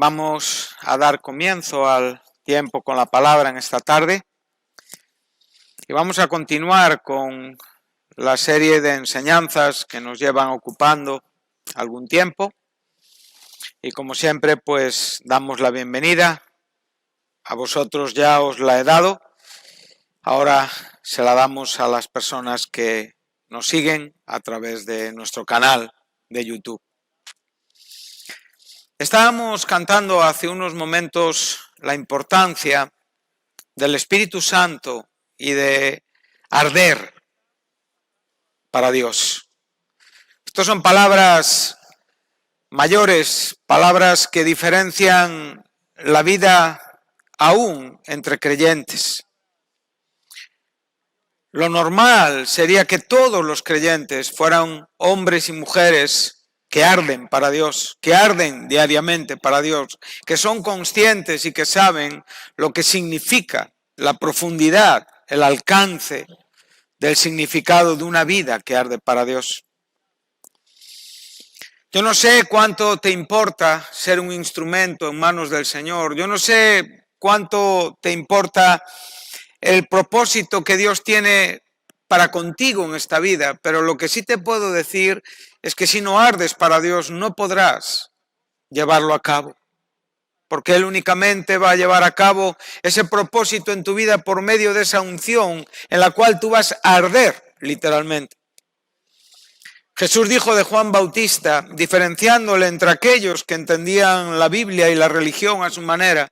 Vamos a dar comienzo al tiempo con la palabra en esta tarde y vamos a continuar con la serie de enseñanzas que nos llevan ocupando algún tiempo y como siempre pues damos la bienvenida. A vosotros ya os la he dado, ahora se la damos a las personas que nos siguen a través de nuestro canal de YouTube. Estábamos cantando hace unos momentos la importancia del Espíritu Santo y de arder para Dios. Estas son palabras mayores, palabras que diferencian la vida aún entre creyentes. Lo normal sería que todos los creyentes fueran hombres y mujeres que arden para Dios, que arden diariamente para Dios, que son conscientes y que saben lo que significa la profundidad, el alcance del significado de una vida que arde para Dios. Yo no sé cuánto te importa ser un instrumento en manos del Señor, yo no sé cuánto te importa el propósito que Dios tiene para contigo en esta vida, pero lo que sí te puedo decir es que si no ardes para Dios no podrás llevarlo a cabo, porque Él únicamente va a llevar a cabo ese propósito en tu vida por medio de esa unción en la cual tú vas a arder literalmente. Jesús dijo de Juan Bautista, diferenciándole entre aquellos que entendían la Biblia y la religión a su manera,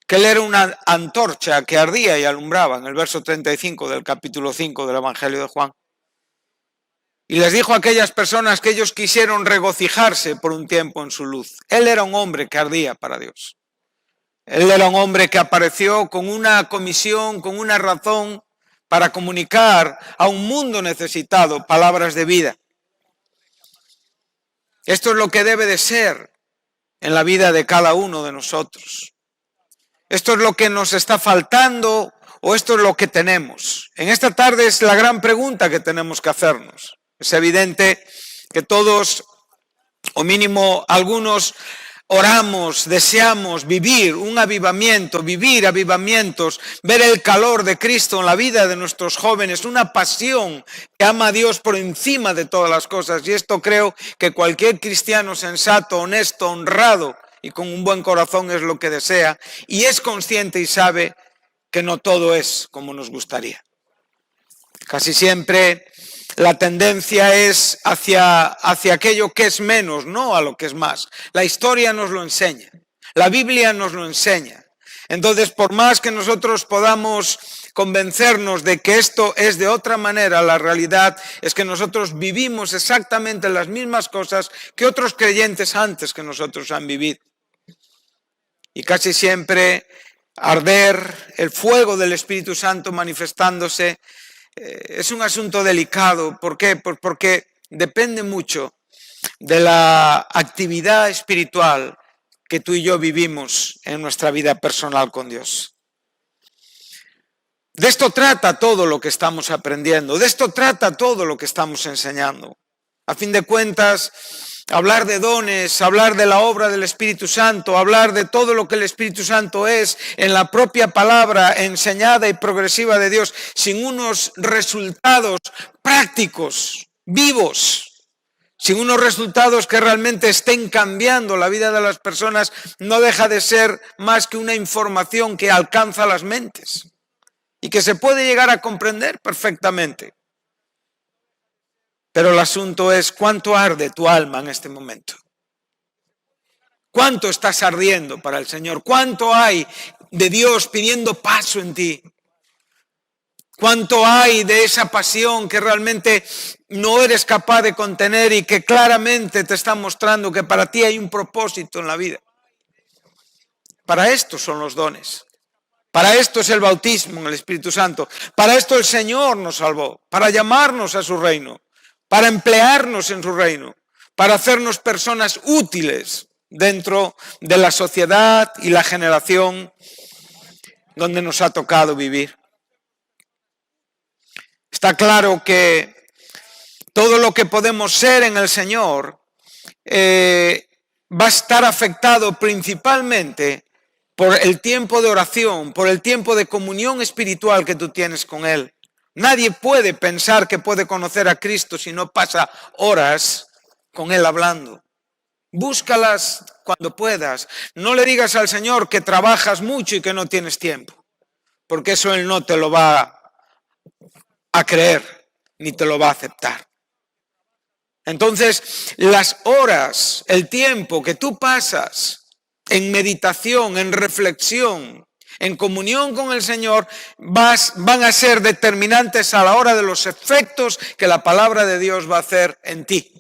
que él era una antorcha que ardía y alumbraba, en el verso 35 del capítulo 5 del Evangelio de Juan. Y les dijo a aquellas personas que ellos quisieron regocijarse por un tiempo en su luz. Él era un hombre que ardía para Dios. Él era un hombre que apareció con una comisión, con una razón para comunicar a un mundo necesitado palabras de vida. Esto es lo que debe de ser en la vida de cada uno de nosotros. Esto es lo que nos está faltando o esto es lo que tenemos. En esta tarde es la gran pregunta que tenemos que hacernos. Es evidente que todos, o mínimo algunos, oramos, deseamos vivir un avivamiento, vivir avivamientos, ver el calor de Cristo en la vida de nuestros jóvenes, una pasión que ama a Dios por encima de todas las cosas. Y esto creo que cualquier cristiano sensato, honesto, honrado y con un buen corazón es lo que desea y es consciente y sabe que no todo es como nos gustaría. Casi siempre la tendencia es hacia aquello que es menos, no a lo que es más. La historia nos lo enseña, la Biblia nos lo enseña. Entonces, por más que nosotros podamos convencernos de que esto es de otra manera, la realidad es que nosotros vivimos exactamente las mismas cosas que otros creyentes antes que nosotros han vivido. Y casi siempre arder, el fuego del Espíritu Santo manifestándose, es un asunto delicado. ¿Por qué? Pues porque depende mucho de la actividad espiritual que tú y yo vivimos en nuestra vida personal con Dios. De esto trata todo lo que estamos aprendiendo, de esto trata todo lo que estamos enseñando. A fin de cuentas, hablar de dones, hablar de la obra del Espíritu Santo, hablar de todo lo que el Espíritu Santo es en la propia palabra enseñada y progresiva de Dios, sin unos resultados prácticos, vivos, sin unos resultados que realmente estén cambiando la vida de las personas, no deja de ser más que una información que alcanza las mentes y que se puede llegar a comprender perfectamente. Pero el asunto es cuánto arde tu alma en este momento. ¿Cuánto estás ardiendo para el Señor? ¿Cuánto hay de Dios pidiendo paso en ti? ¿Cuánto hay de esa pasión que realmente no eres capaz de contener y que claramente te está mostrando que para ti hay un propósito en la vida? Para esto son los dones. Para esto es el bautismo en el Espíritu Santo. Para esto el Señor nos salvó. Para llamarnos a su reino. Para emplearnos en su reino. Para hacernos personas útiles dentro de la sociedad y la generación donde nos ha tocado vivir. Está claro que todo lo que podemos ser en el Señor va a estar afectado principalmente por el tiempo de oración, por el tiempo de comunión espiritual que tú tienes con Él. Nadie puede pensar que puede conocer a Cristo si no pasa horas con Él hablando. Búscalas cuando puedas. No le digas al Señor que trabajas mucho y que no tienes tiempo, porque eso Él no te lo va a creer ni te lo va a aceptar. Entonces, las horas, el tiempo que tú pasas en meditación, en reflexión, en comunión con el Señor, van a ser determinantes a la hora de los efectos que la palabra de Dios va a hacer en ti.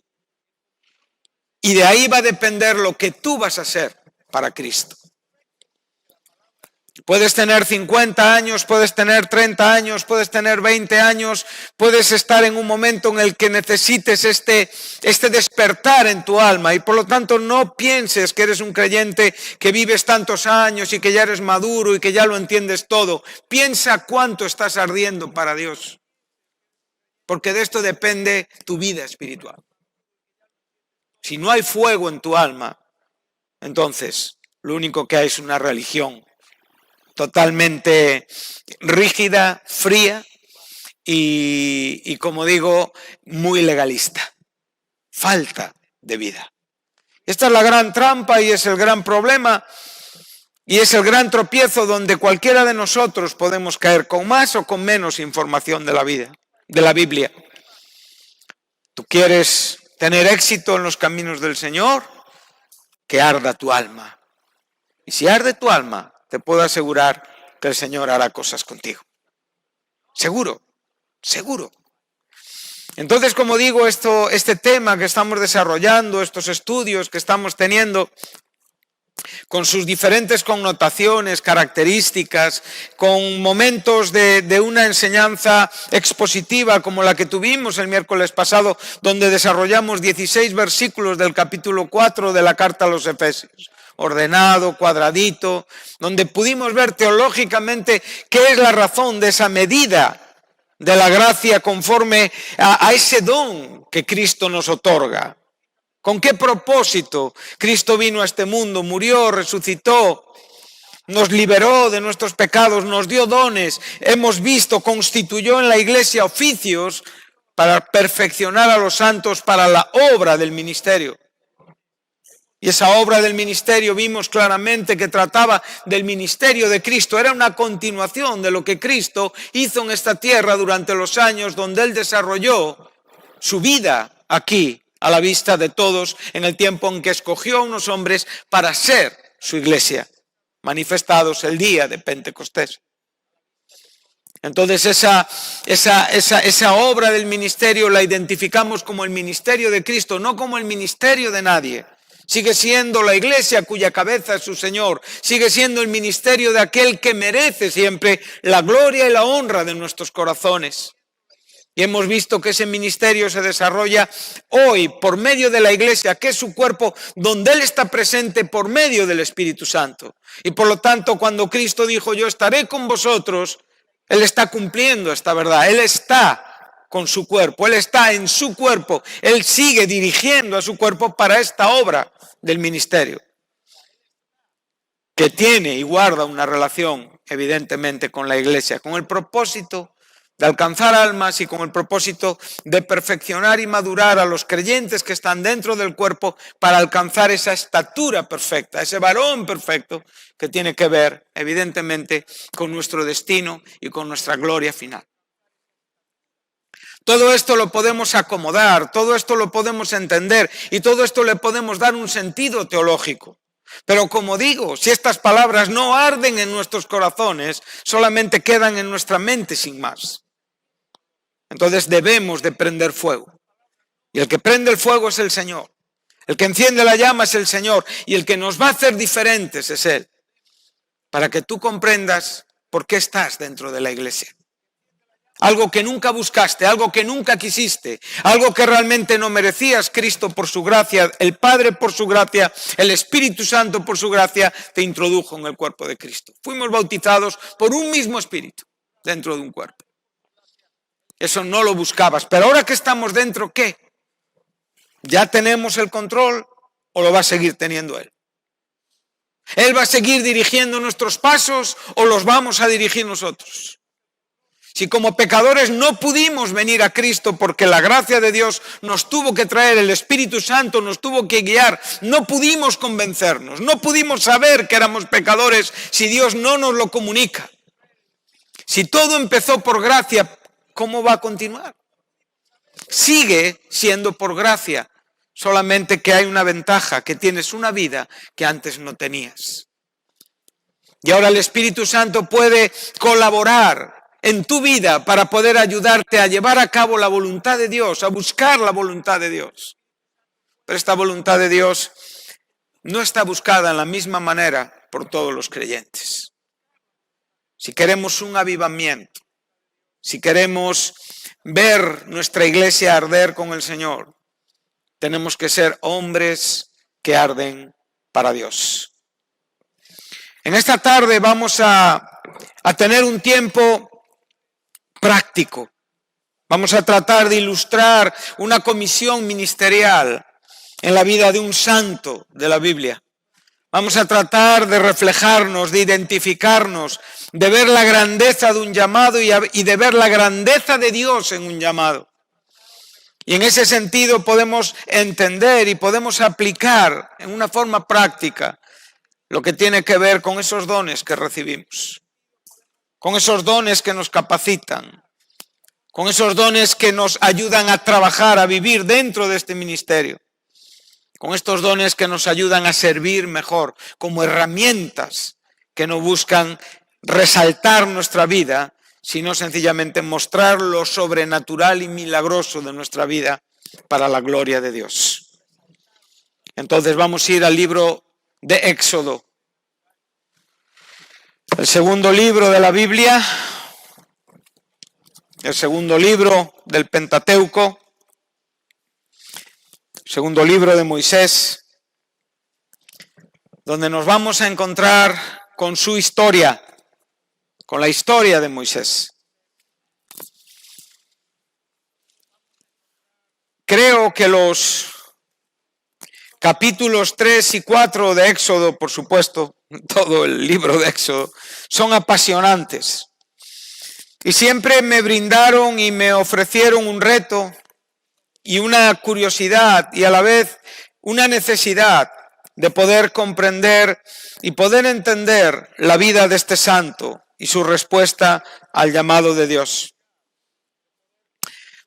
Y de ahí va a depender lo que tú vas a hacer para Cristo. Puedes tener 50 años, puedes tener 30 años, puedes tener 20 años, puedes estar en un momento en el que necesites este despertar en tu alma y por lo tanto no pienses que eres un creyente que vives tantos años y que ya eres maduro y que ya lo entiendes todo. Piensa cuánto estás ardiendo para Dios, porque de esto depende tu vida espiritual. Si no hay fuego en tu alma, entonces lo único que hay es una religión totalmente rígida, fría y como digo, muy legalista. Falta de vida. Esta es la gran trampa y es el gran problema y es el gran tropiezo donde cualquiera de nosotros podemos caer con más o con menos información de la vida, de la Biblia. ¿Tú quieres tener éxito en los caminos del Señor? Que arda tu alma. Y si arde tu alma, te puedo asegurar que el Señor hará cosas contigo. Seguro, seguro. Entonces, como digo, este tema que estamos desarrollando, estos estudios que estamos teniendo, con sus diferentes connotaciones, características, con momentos de una enseñanza expositiva como la que tuvimos el miércoles pasado, donde desarrollamos 16 versículos del capítulo 4 de la carta a los Efesios. Ordenado, cuadradito, donde pudimos ver teológicamente qué es la razón de esa medida de la gracia conforme a ese don que Cristo nos otorga. ¿Con qué propósito Cristo vino a este mundo, murió, resucitó, nos liberó de nuestros pecados, nos dio dones, hemos visto, constituyó en la iglesia oficios para perfeccionar a los santos para la obra del ministerio? Y esa obra del ministerio vimos claramente que trataba del ministerio de Cristo. Era una continuación de lo que Cristo hizo en esta tierra durante los años donde Él desarrolló su vida aquí, a la vista de todos, en el tiempo en que escogió a unos hombres para ser su iglesia, manifestados el día de Pentecostés. Entonces esa obra del ministerio la identificamos como el ministerio de Cristo, no como el ministerio de nadie. Sigue siendo la iglesia cuya cabeza es su Señor. Sigue siendo el ministerio de aquel que merece siempre la gloria y la honra de nuestros corazones. Y hemos visto que ese ministerio se desarrolla hoy por medio de la iglesia, que es su cuerpo, donde Él está presente por medio del Espíritu Santo. Y por lo tanto, cuando Cristo dijo, yo estaré con vosotros, Él está cumpliendo esta verdad. Él está con su cuerpo, Él está en su cuerpo, Él sigue dirigiendo a su cuerpo para esta obra del ministerio, que tiene y guarda una relación evidentemente con la iglesia, con el propósito de alcanzar almas y con el propósito de perfeccionar y madurar a los creyentes que están dentro del cuerpo para alcanzar esa estatura perfecta, ese varón perfecto que tiene que ver evidentemente con nuestro destino y con nuestra gloria final. Todo esto lo podemos acomodar, todo esto lo podemos entender y todo esto le podemos dar un sentido teológico. Pero como digo, si estas palabras no arden en nuestros corazones, solamente quedan en nuestra mente sin más. Entonces debemos de prender fuego. Y el que prende el fuego es el Señor. El que enciende la llama es el Señor. Y el que nos va a hacer diferentes es Él. Para que tú comprendas por qué estás dentro de la iglesia. Algo que nunca buscaste, algo que nunca quisiste, algo que realmente no merecías. Cristo por su gracia, el Padre por su gracia, el Espíritu Santo por su gracia, te introdujo en el cuerpo de Cristo. Fuimos bautizados por un mismo Espíritu dentro de un cuerpo. Eso no lo buscabas, pero ahora que estamos dentro, ¿qué? Ya tenemos el control, o lo va a seguir teniendo Él? ¿Él va a seguir dirigiendo nuestros pasos o los vamos a dirigir nosotros? Si como pecadores no pudimos venir a Cristo porque la gracia de Dios nos tuvo que traer, el Espíritu Santo nos tuvo que guiar, no pudimos convencernos, no pudimos saber que éramos pecadores si Dios no nos lo comunica. Si todo empezó por gracia, ¿cómo va a continuar? Sigue siendo por gracia, solamente que hay una ventaja, que tienes una vida que antes no tenías. Y ahora el Espíritu Santo puede colaborar en tu vida para poder ayudarte a llevar a cabo la voluntad de Dios, a buscar la voluntad de Dios. Pero esta voluntad de Dios no está buscada en la misma manera por todos los creyentes. Si queremos un avivamiento, si queremos ver nuestra iglesia arder con el Señor, tenemos que ser hombres que arden para Dios. En esta tarde vamos a tener un tiempo práctico. Vamos a tratar de ilustrar una comisión ministerial en la vida de un santo de la Biblia. Vamos a tratar de reflejarnos, de identificarnos, de ver la grandeza de un llamado y de ver la grandeza de Dios en un llamado. Y en ese sentido podemos entender y podemos aplicar en una forma práctica lo que tiene que ver con esos dones que recibimos, con esos dones que nos capacitan, con esos dones que nos ayudan a trabajar, a vivir dentro de este ministerio, con estos dones que nos ayudan a servir mejor, como herramientas que no buscan resaltar nuestra vida, sino sencillamente mostrar lo sobrenatural y milagroso de nuestra vida para la gloria de Dios. Entonces vamos a ir al libro de Éxodo, el segundo libro de la Biblia, el segundo libro del Pentateuco, segundo libro de Moisés, donde nos vamos a encontrar con su historia, con la historia de Moisés. Creo que los capítulos 3 y 4 de Éxodo, por supuesto, todo el libro de Éxodo, son apasionantes. Y siempre me brindaron y me ofrecieron un reto y una curiosidad y a la vez una necesidad de poder comprender y poder entender la vida de este santo y su respuesta al llamado de Dios.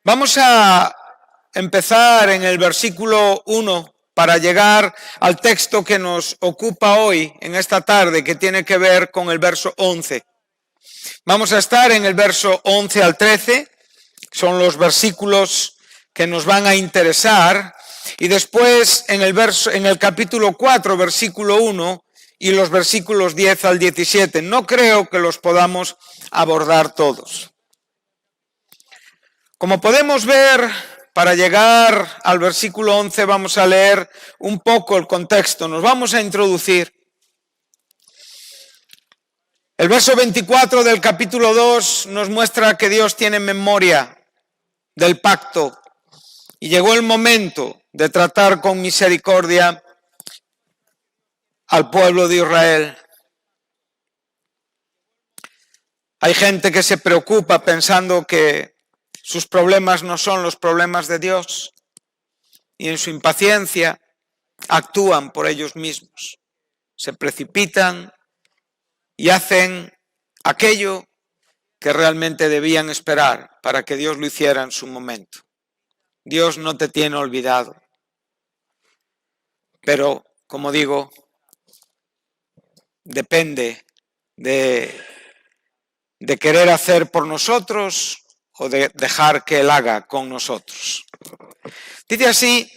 Vamos a empezar en el versículo 1 para llegar al texto que nos ocupa hoy, en esta tarde, que tiene que ver con el verso 11. Vamos a estar en el verso 11 al 13, son los versículos que nos van a interesar, y después en el capítulo 4, versículo 1, y los versículos 10 al 17. No creo que los podamos abordar todos. Como podemos ver, para llegar al versículo 11 vamos a leer un poco el contexto, nos vamos a introducir. El verso 24 del capítulo 2 nos muestra que Dios tiene memoria del pacto y llegó el momento de tratar con misericordia al pueblo de Israel. Hay gente que se preocupa pensando que sus problemas no son los problemas de Dios y en su impaciencia actúan por ellos mismos. Se precipitan y hacen aquello que realmente debían esperar para que Dios lo hiciera en su momento. Dios no te tiene olvidado. Pero, como digo, depende de querer hacer por nosotros o de dejar que Él haga con nosotros. Dice así: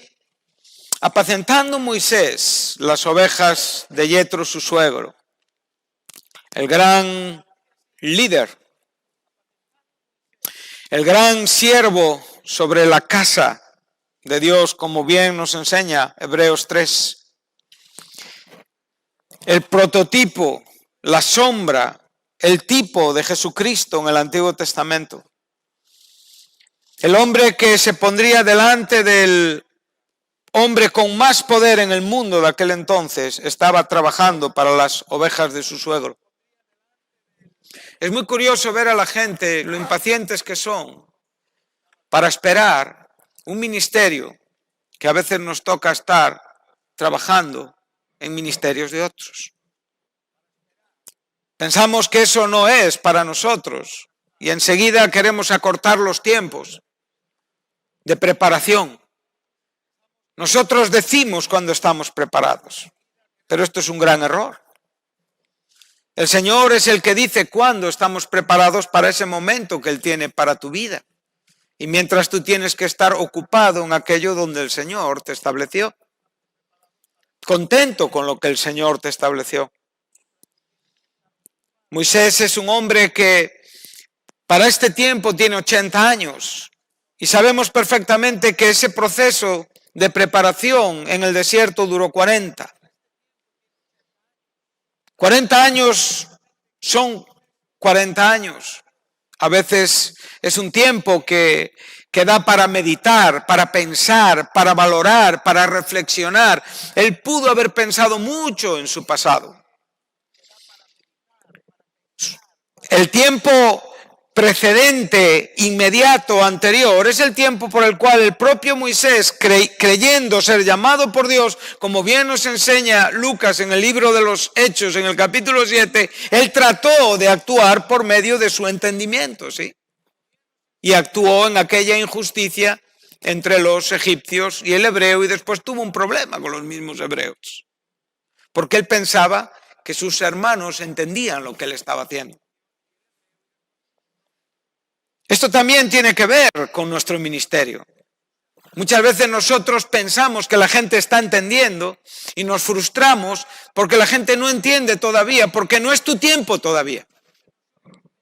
apacentando Moisés las ovejas de Yetro su suegro, el gran líder, el gran siervo sobre la casa de Dios, como bien nos enseña Hebreos 3. El prototipo, la sombra, el tipo de Jesucristo en el Antiguo Testamento. El hombre que se pondría delante del hombre con más poder en el mundo de aquel entonces estaba trabajando para las ovejas de su suegro. Es muy curioso ver a la gente, lo impacientes que son para esperar un ministerio que a veces nos toca estar trabajando en ministerios de otros. Pensamos que eso no es para nosotros y enseguida queremos acortar los tiempos de preparación. Nosotros decimos cuando estamos preparados, pero esto es un gran error. El Señor es el que dice cuándo estamos preparados para ese momento que Él tiene para tu vida. Y mientras tú tienes que estar ocupado en aquello donde el Señor te estableció. Contento con lo que el Señor te estableció. Moisés es un hombre que para este tiempo tiene 80 años. Y sabemos perfectamente que ese proceso de preparación en el desierto duró 40. 40 años son 40 años. A veces es un tiempo que da para meditar, para pensar, para valorar, para reflexionar. Él pudo haber pensado mucho en su pasado. El tiempo precedente, inmediato, anterior, es el tiempo por el cual el propio Moisés, creyendo ser llamado por Dios, como bien nos enseña Lucas en el libro de los Hechos, en el capítulo 7, él trató de actuar por medio de su entendimiento, ¿sí? Y actuó en aquella injusticia entre los egipcios y el hebreo, y después tuvo un problema con los mismos hebreos, porque él pensaba que sus hermanos entendían lo que él estaba haciendo. Esto también tiene que ver con nuestro ministerio. Muchas veces nosotros pensamos que la gente está entendiendo y nos frustramos porque la gente no entiende todavía, porque no es tu tiempo todavía.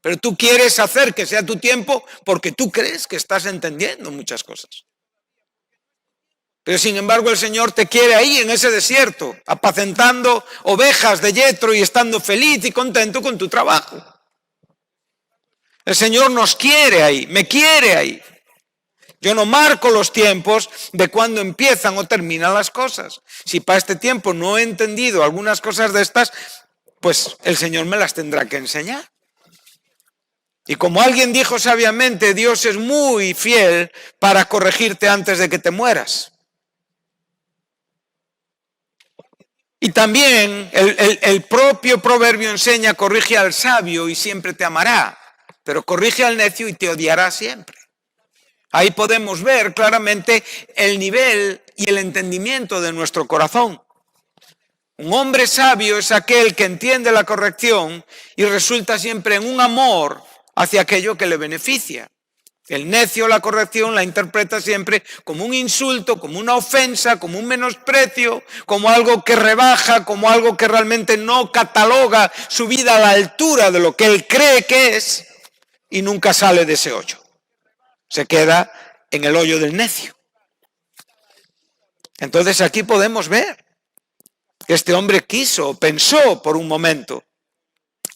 Pero tú quieres hacer que sea tu tiempo porque tú crees que estás entendiendo muchas cosas. Pero sin embargo el Señor te quiere ahí en ese desierto, apacentando ovejas de Yetro y estando feliz y contento con tu trabajo. El Señor nos quiere ahí, me quiere ahí. Yo no marco los tiempos de cuándo empiezan o terminan las cosas. Si para este tiempo no he entendido algunas cosas de estas, pues el Señor me las tendrá que enseñar. Y como alguien dijo sabiamente, Dios es muy fiel para corregirte antes de que te mueras. Y también el propio proverbio enseña, corrige al sabio y siempre te amará. Pero corrige al necio y te odiará siempre. Ahí podemos ver claramente el nivel y el entendimiento de nuestro corazón. Un hombre sabio es aquel que entiende la corrección y resulta siempre en un amor hacia aquello que le beneficia. El necio la corrección la interpreta siempre como un insulto, como una ofensa, como un menosprecio, como algo que rebaja, como algo que realmente no cataloga su vida a la altura de lo que él cree que es. Y nunca sale de ese hoyo. Se queda en el hoyo del necio. Entonces aquí podemos ver que este hombre pensó por un momento,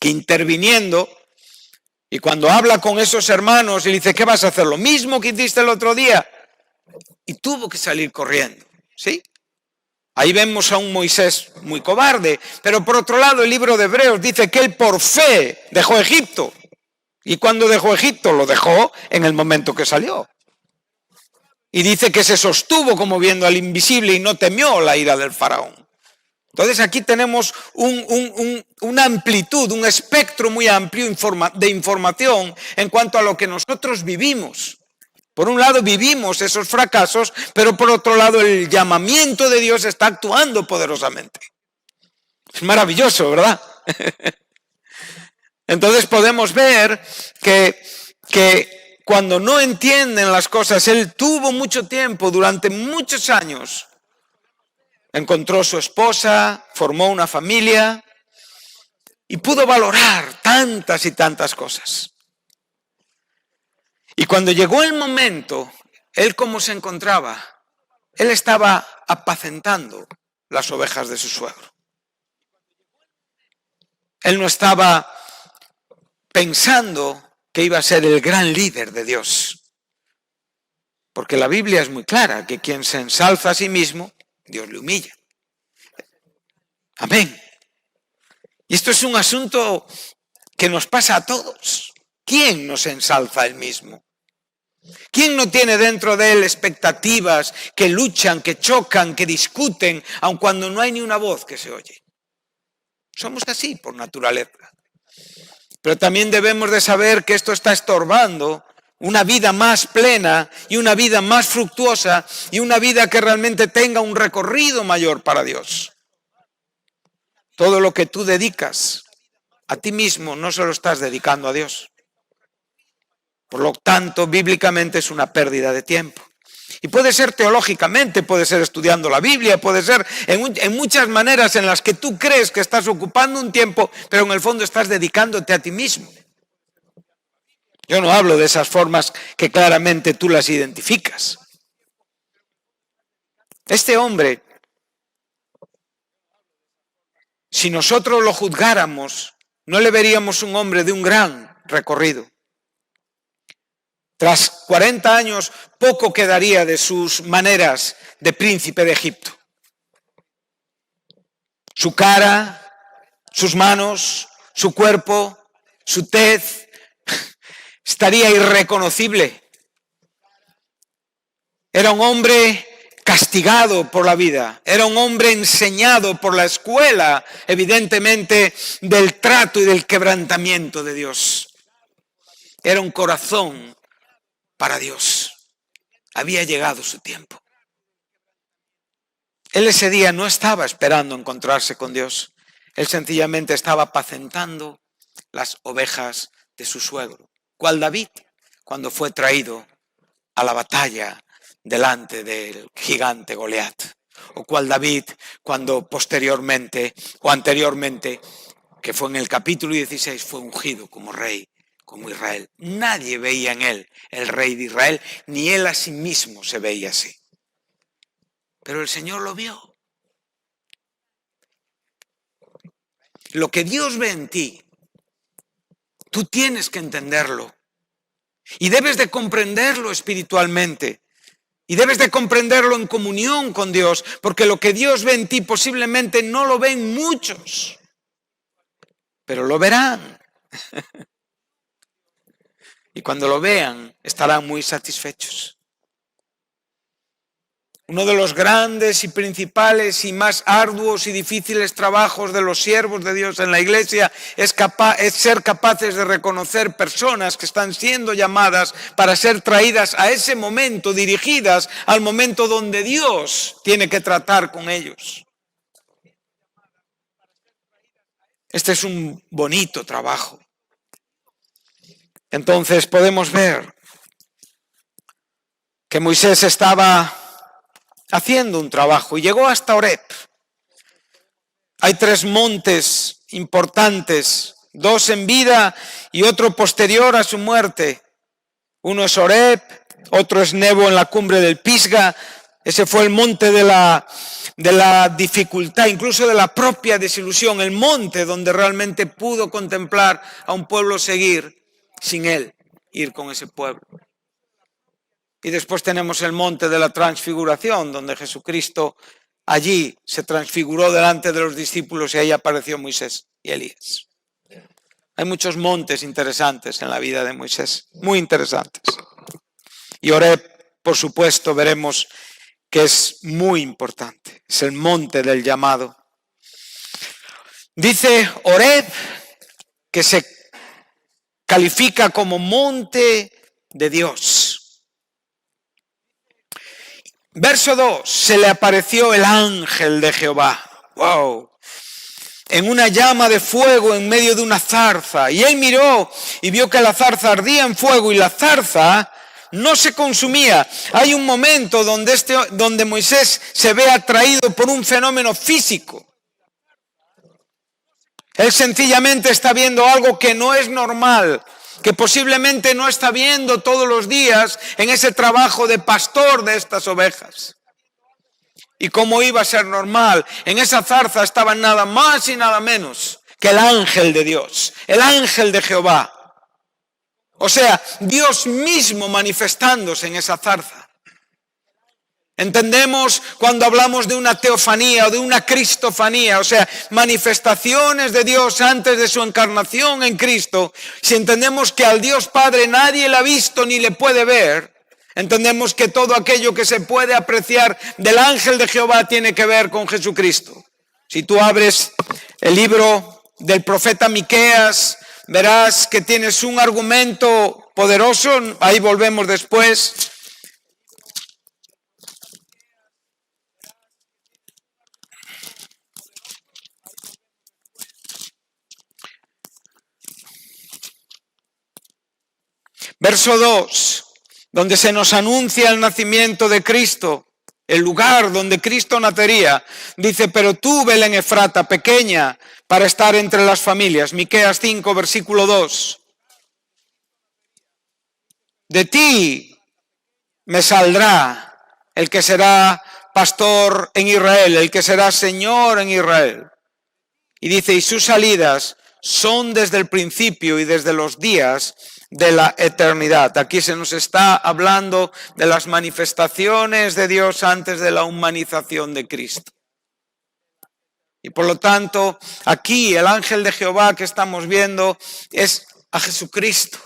que interviniendo, y cuando habla con esos hermanos y le dice, ¿qué vas a hacer? Lo mismo que hiciste el otro día. Y tuvo que salir corriendo, ¿sí? Ahí vemos a un Moisés muy cobarde. Pero por otro lado, el libro de Hebreos dice que él por fe dejó Egipto. Y cuando dejó Egipto, lo dejó en el momento que salió. Y dice que se sostuvo como viendo al invisible y no temió la ira del faraón. Entonces aquí tenemos una amplitud, un espectro muy amplio de información en cuanto a lo que nosotros vivimos. Por un lado vivimos esos fracasos, pero por otro lado el llamamiento de Dios está actuando poderosamente. Es maravilloso, ¿verdad? Entonces podemos ver que cuando no entienden las cosas, él tuvo mucho tiempo, durante muchos años, encontró su esposa, formó una familia y pudo valorar tantas y tantas cosas. Y cuando llegó el momento, él cómo se encontraba, él estaba apacentando las ovejas de su suegro. Él no estaba pensando que iba a ser el gran líder de Dios. Porque la Biblia es muy clara, que quien se ensalza a sí mismo, Dios le humilla. Amén. Y esto es un asunto que nos pasa a todos. ¿Quién nos ensalza a él mismo? ¿Quién no tiene dentro de él expectativas que luchan, que chocan, que discuten, aun cuando no hay ni una voz que se oye? Somos así por naturaleza. Pero también debemos de saber que esto está estorbando una vida más plena y una vida más fructuosa y una vida que realmente tenga un recorrido mayor para Dios. Todo lo que tú dedicas a ti mismo no se lo estás dedicando a Dios. Por lo tanto, bíblicamente es una pérdida de tiempo. Y puede ser teológicamente, puede ser estudiando la Biblia, puede ser en muchas maneras en las que tú crees que estás ocupando un tiempo, pero en el fondo estás dedicándote a ti mismo. Yo no hablo de esas formas que claramente tú las identificas. Este hombre, si nosotros lo juzgáramos, no le veríamos un hombre de un gran recorrido. Tras 40 años, poco quedaría de sus maneras de príncipe de Egipto. Su cara, sus manos, su cuerpo, su tez, estaría irreconocible. Era un hombre castigado por la vida, era un hombre enseñado por la escuela, evidentemente, del trato y del quebrantamiento de Dios. Era un corazón para Dios. Había llegado su tiempo. Él ese día no estaba esperando encontrarse con Dios. Él sencillamente estaba apacentando las ovejas de su suegro. ¿Cuál David? Cuando fue traído a la batalla delante del gigante Goliat. O cuál David cuando posteriormente o anteriormente, que fue en el capítulo 16, fue ungido como rey, como Israel. Nadie veía en él el rey de Israel, ni él a sí mismo se veía así. Pero el Señor lo vio. Lo que Dios ve en ti, tú tienes que entenderlo. Y debes de comprenderlo espiritualmente. Y debes de comprenderlo en comunión con Dios, porque lo que Dios ve en ti posiblemente no lo ven muchos, pero lo verán. Y cuando lo vean, estarán muy satisfechos. Uno de los grandes y principales y más arduos y difíciles trabajos de los siervos de Dios en la iglesia es ser capaces de reconocer personas que están siendo llamadas para ser traídas a ese momento, dirigidas al momento donde Dios tiene que tratar con ellos. Este es un bonito trabajo. Entonces podemos ver que Moisés estaba haciendo un trabajo y llegó hasta Horeb. Hay 3 montes importantes, 2 en vida y otro posterior a su muerte. Uno es Horeb, otro es Nebo en la cumbre del Pisga. Ese fue el monte de la dificultad, incluso de la propia desilusión, el monte donde realmente pudo contemplar a un pueblo seguir sin él, ir con ese pueblo. Y después tenemos el monte de la transfiguración, donde Jesucristo allí se transfiguró delante de los discípulos y ahí apareció Moisés y Elías. Hay muchos montes interesantes en la vida de Moisés, muy interesantes. Y Horeb, por supuesto, veremos que es muy importante. Es el monte del llamado. Dice Horeb que se califica como monte de Dios. Verso 2, se le apareció el ángel de Jehová. ¡Wow! En una llama de fuego en medio de una zarza. Y él miró y vio que la zarza ardía en fuego y la zarza no se consumía. Hay un momento donde Moisés se ve atraído por un fenómeno físico. Él sencillamente está viendo algo que no es normal, que posiblemente no está viendo todos los días en ese trabajo de pastor de estas ovejas. ¿Y cómo iba a ser normal? En esa zarza estaban nada más y nada menos que el ángel de Dios, el ángel de Jehová. O sea, Dios mismo manifestándose en esa zarza. Entendemos cuando hablamos de una teofanía o de una cristofanía, o sea, manifestaciones de Dios antes de su encarnación en Cristo. Si entendemos que al Dios Padre nadie le ha visto ni le puede ver, entendemos que todo aquello que se puede apreciar del ángel de Jehová tiene que ver con Jesucristo. Si tú abres el libro del profeta Miqueas, verás que tienes un argumento poderoso. Ahí volvemos después. Verso 2, donde se nos anuncia el nacimiento de Cristo, el lugar donde Cristo nacería. Dice, pero tú, Belén Efrata, pequeña para estar entre las familias. Miqueas 5, versículo 2. De ti me saldrá el que será pastor en Israel, el que será Señor en Israel. Y dice, y sus salidas son desde el principio y desde los días de la eternidad. Aquí se nos está hablando de las manifestaciones de Dios antes de la humanización de Cristo. Y por lo tanto, aquí el ángel de Jehová que estamos viendo es a Jesucristo.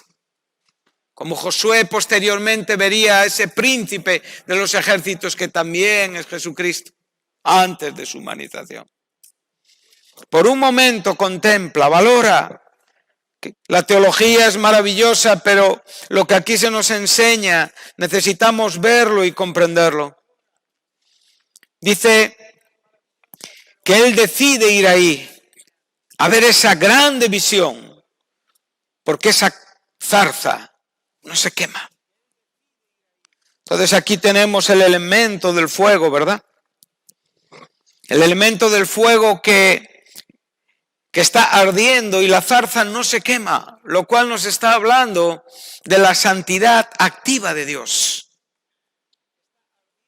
Como Josué posteriormente vería a ese príncipe de los ejércitos que también es Jesucristo, antes de su humanización. Por un momento contempla, valora. La teología es maravillosa, pero lo que aquí se nos enseña, necesitamos verlo y comprenderlo. Dice que él decide ir ahí, a ver esa grande visión, porque esa zarza no se quema. Entonces aquí tenemos el elemento del fuego, ¿verdad? El elemento del fuego que está ardiendo y la zarza no se quema, lo cual nos está hablando de la santidad activa de Dios.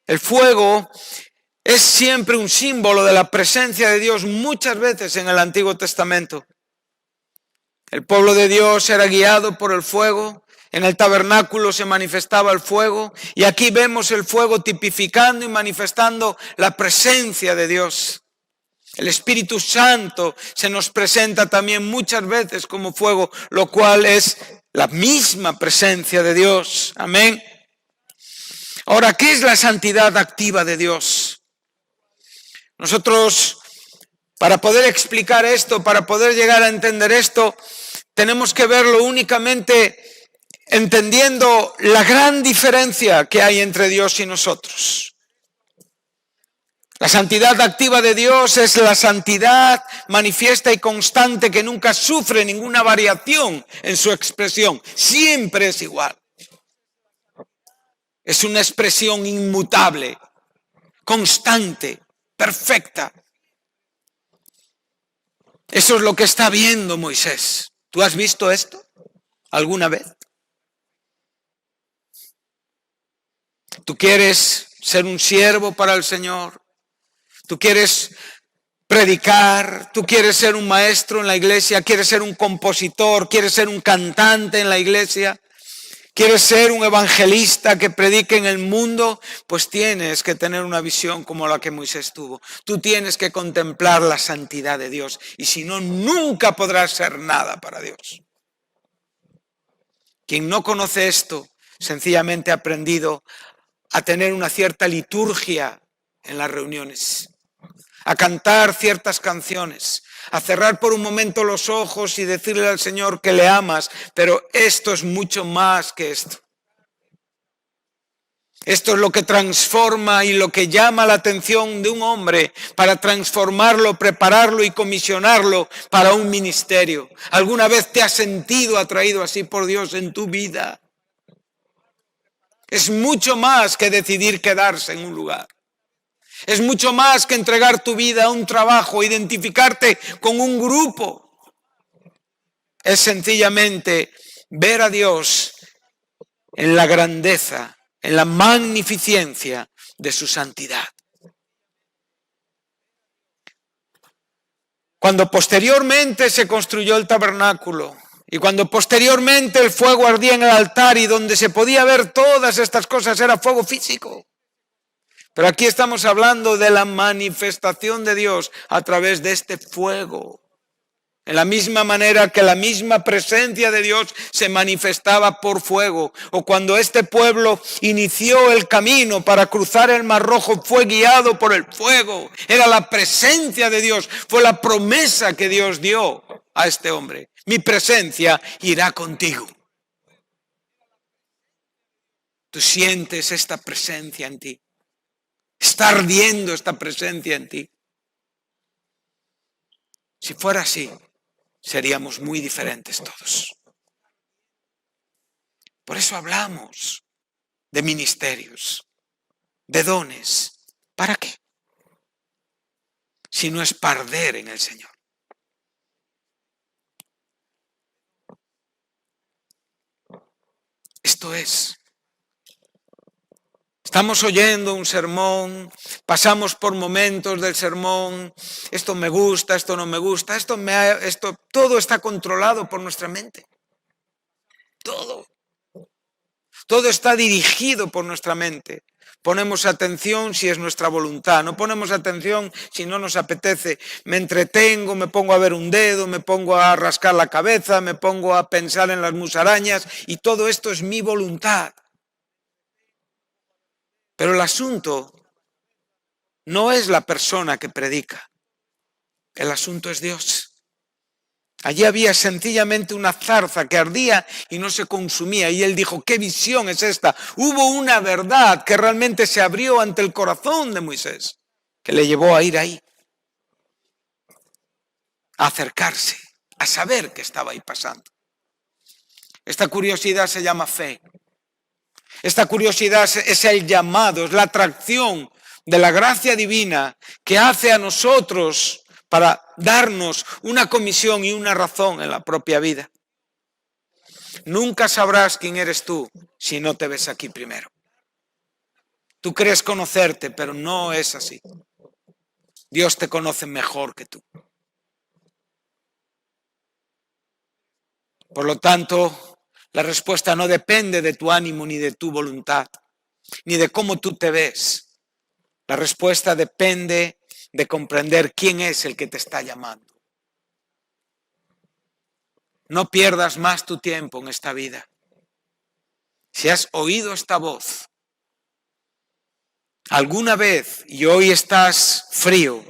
El fuego es siempre un símbolo de la presencia de Dios muchas veces en el Antiguo Testamento. El pueblo de Dios era guiado por el fuego, en el tabernáculo se manifestaba el fuego y aquí vemos el fuego tipificando y manifestando la presencia de Dios. El Espíritu Santo se nos presenta también muchas veces como fuego, lo cual es la misma presencia de Dios. Amén. Ahora, ¿qué es la santidad activa de Dios? Nosotros, para poder explicar esto, para poder llegar a entender esto, tenemos que verlo únicamente entendiendo la gran diferencia que hay entre Dios y nosotros. La santidad activa de Dios es la santidad manifiesta y constante que nunca sufre ninguna variación en su expresión. Siempre es igual. Es una expresión inmutable, constante, perfecta. Eso es lo que está viendo Moisés. ¿Tú has visto esto alguna vez? ¿Tú quieres ser un siervo para el Señor? ¿Tú quieres predicar? ¿Tú quieres ser un maestro en la iglesia? ¿Quieres ser un compositor? ¿Quieres ser un cantante en la iglesia? ¿Quieres ser un evangelista que predique en el mundo? Pues tienes que tener una visión como la que Moisés tuvo. Tú tienes que contemplar la santidad de Dios. Y si no, nunca podrás ser nada para Dios. Quien no conoce esto, sencillamente ha aprendido a tener una cierta liturgia en las reuniones, a cantar ciertas canciones, a cerrar por un momento los ojos y decirle al Señor que le amas, pero esto es mucho más que esto. Esto es lo que transforma y lo que llama la atención de un hombre para transformarlo, prepararlo y comisionarlo para un ministerio. ¿Alguna vez te has sentido atraído así por Dios en tu vida? Es mucho más que decidir quedarse en un lugar. Es mucho más que entregar tu vida a un trabajo, identificarte con un grupo. Es sencillamente ver a Dios en la grandeza, en la magnificencia de su santidad. Cuando posteriormente se construyó el tabernáculo y cuando posteriormente el fuego ardía en el altar y donde se podía ver todas estas cosas era fuego físico. Pero aquí estamos hablando de la manifestación de Dios a través de este fuego. En la misma manera que la misma presencia de Dios se manifestaba por fuego. O cuando este pueblo inició el camino para cruzar el Mar Rojo, fue guiado por el fuego. Era la presencia de Dios, fue la promesa que Dios dio a este hombre. Mi presencia irá contigo. Tú sientes esta presencia en ti. Está ardiendo esta presencia en ti. Si fuera así, seríamos muy diferentes todos. Por eso hablamos de ministerios, de dones. ¿Para qué? Si no es para arder en el Señor. Esto es. Estamos oyendo un sermón, pasamos por momentos del sermón, esto me gusta, esto no me gusta, todo está controlado por nuestra mente. Todo está dirigido por nuestra mente. Ponemos atención si es nuestra voluntad, no ponemos atención si no nos apetece. Me entretengo, me pongo a ver un dedo, me pongo a rascar la cabeza, me pongo a pensar en las musarañas y todo esto es mi voluntad. Pero el asunto no es la persona que predica, el asunto es Dios. Allí había sencillamente una zarza que ardía y no se consumía. Y él dijo, ¿qué visión es esta? Hubo una verdad que realmente se abrió ante el corazón de Moisés, que le llevó a ir ahí, a acercarse, a saber qué estaba ahí pasando. Esta curiosidad se llama fe. Esta curiosidad es el llamado, es la atracción de la gracia divina que hace a nosotros para darnos una comisión y una razón en la propia vida. Nunca sabrás quién eres tú si no te ves aquí primero. Tú crees conocerte, pero no es así. Dios te conoce mejor que tú. Por lo tanto, la respuesta no depende de tu ánimo ni de tu voluntad, ni de cómo tú te ves. La respuesta depende de comprender quién es el que te está llamando. No pierdas más tu tiempo en esta vida. Si has oído esta voz alguna vez y hoy estás frío,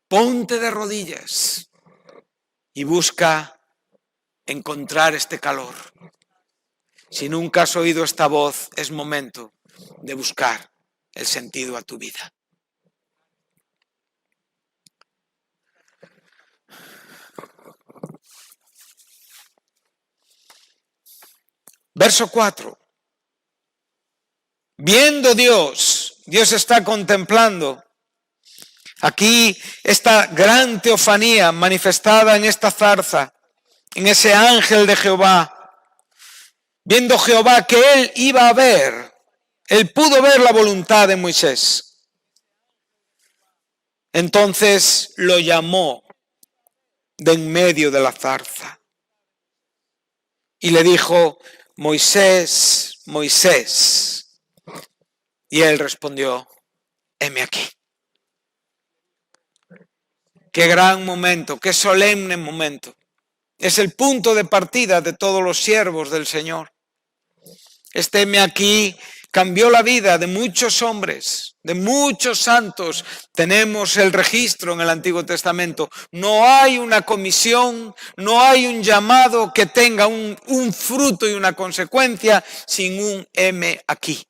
ponte de rodillas y busca encontrar este calor. Si nunca has oído esta voz, es momento de buscar el sentido a tu vida. Verso 4. Viendo Dios está contemplando aquí esta gran teofanía manifestada en esta zarza, en ese ángel de Jehová. Viendo Jehová que él iba a ver, él pudo ver la voluntad de Moisés. Entonces lo llamó de en medio de la zarza y le dijo, Moisés, Moisés. Y él respondió, heme aquí. Qué gran momento, qué solemne momento. Es el punto de partida de todos los siervos del Señor. Este heme aquí cambió la vida de muchos hombres, de muchos santos. Tenemos el registro en el Antiguo Testamento. No hay una comisión, no hay un llamado que tenga un fruto y una consecuencia sin un heme aquí.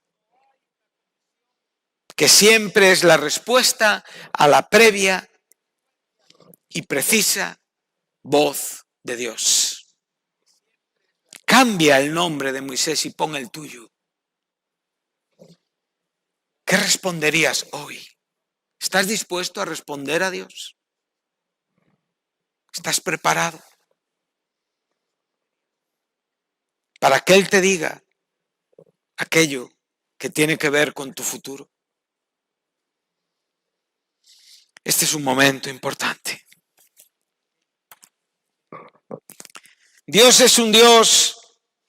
Que siempre es la respuesta a la previa y precisa voz de Dios. Cambia el nombre de Moisés y pon el tuyo. ¿Qué responderías hoy? ¿Estás dispuesto a responder a Dios? ¿Estás preparado para que Él te diga aquello que tiene que ver con tu futuro? Este es un momento importante. Dios es un Dios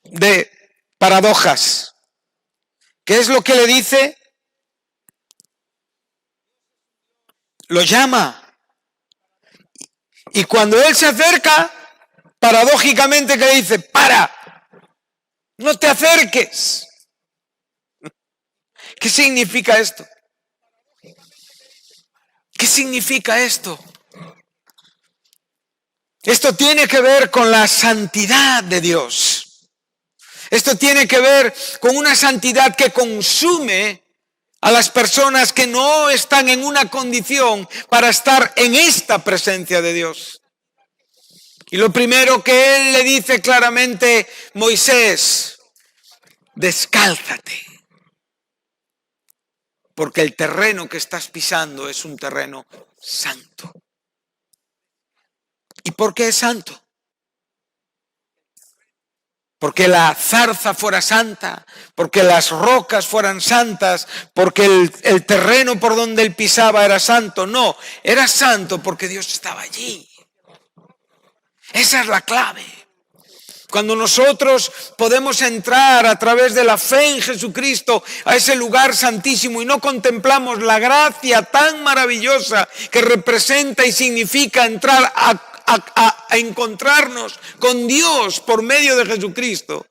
de paradojas. ¿Qué es lo que le dice? lo llama. Y cuando él se acerca, paradójicamente que le dice, para, no te acerques. ¿Qué significa esto? ¿Qué significa esto? Esto tiene que ver con la santidad de Dios. Esto tiene que ver con una santidad que consume a las personas que no están en una condición para estar en esta presencia de Dios. Y lo primero que él le dice claramente, Moisés, descálzate, porque el terreno que estás pisando es un terreno santo. ¿Y por qué es santo? Porque la zarza fuera santa, porque las rocas fueran santas, porque el terreno por donde él pisaba era santo. No, era santo porque Dios estaba allí. Esa es la clave. Cuando nosotros podemos entrar a través de la fe en Jesucristo a ese lugar santísimo y no contemplamos la gracia tan maravillosa que representa y significa entrar a encontrarnos con Dios por medio de Jesucristo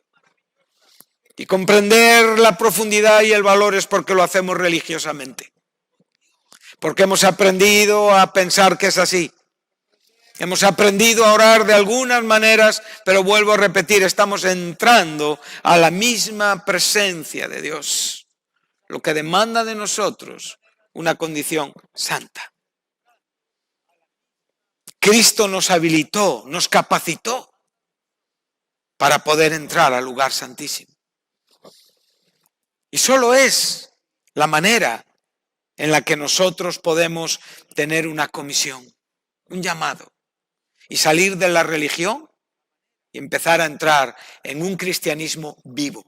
y comprender la profundidad y el valor, es porque lo hacemos religiosamente, porque hemos aprendido a pensar que es así. Hemos aprendido a orar de algunas maneras, pero vuelvo a repetir, estamos entrando a la misma presencia de Dios, lo que demanda de nosotros una condición santa. Cristo nos habilitó, nos capacitó para poder entrar al lugar santísimo. Y solo es la manera en la que nosotros podemos tener una comisión, un llamado, y salir de la religión y empezar a entrar en un cristianismo vivo,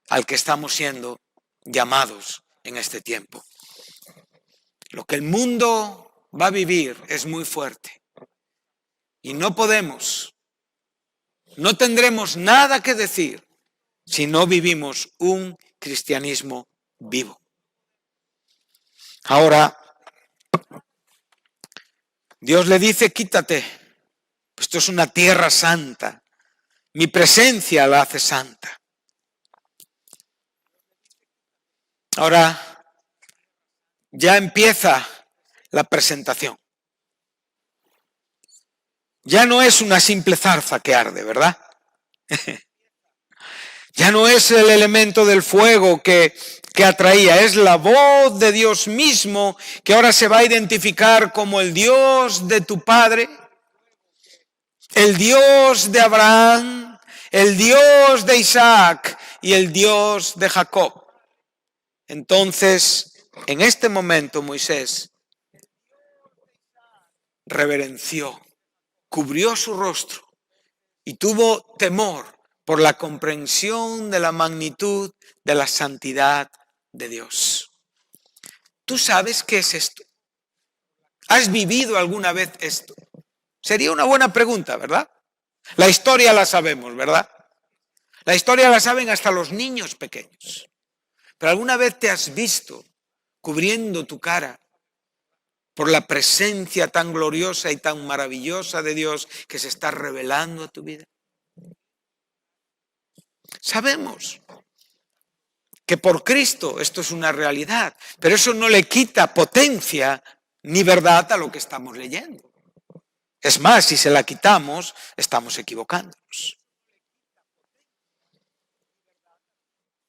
al que estamos siendo llamados en este tiempo. Lo que el mundo va a vivir es muy fuerte y no tendremos nada que decir si no vivimos un cristianismo vivo. Ahora, Dios le dice, quítate, esto es una tierra santa, mi presencia la hace santa. Ahora, ya empieza la presentación. Ya no es una simple zarza que arde, ¿verdad? Ya no es el elemento del fuego que atraía, es la voz de Dios mismo que ahora se va a identificar como el Dios de tu Padre, el Dios de Abraham, el Dios de Isaac y el Dios de Jacob. Entonces, en este momento Moisés reverenció, cubrió su rostro y tuvo temor por la comprensión de la magnitud de la santidad de Dios. ¿Tú sabes qué es esto? ¿Has vivido alguna vez esto? Sería una buena pregunta, ¿verdad? La historia la sabemos, ¿verdad? La historia la saben hasta los niños pequeños. Pero ¿alguna vez te has visto cubriendo tu cara por la presencia tan gloriosa y tan maravillosa de Dios que se está revelando a tu vida? Sabemos que por Cristo esto es una realidad, pero eso no le quita potencia ni verdad a lo que estamos leyendo. Es más, si se la quitamos, estamos equivocándonos.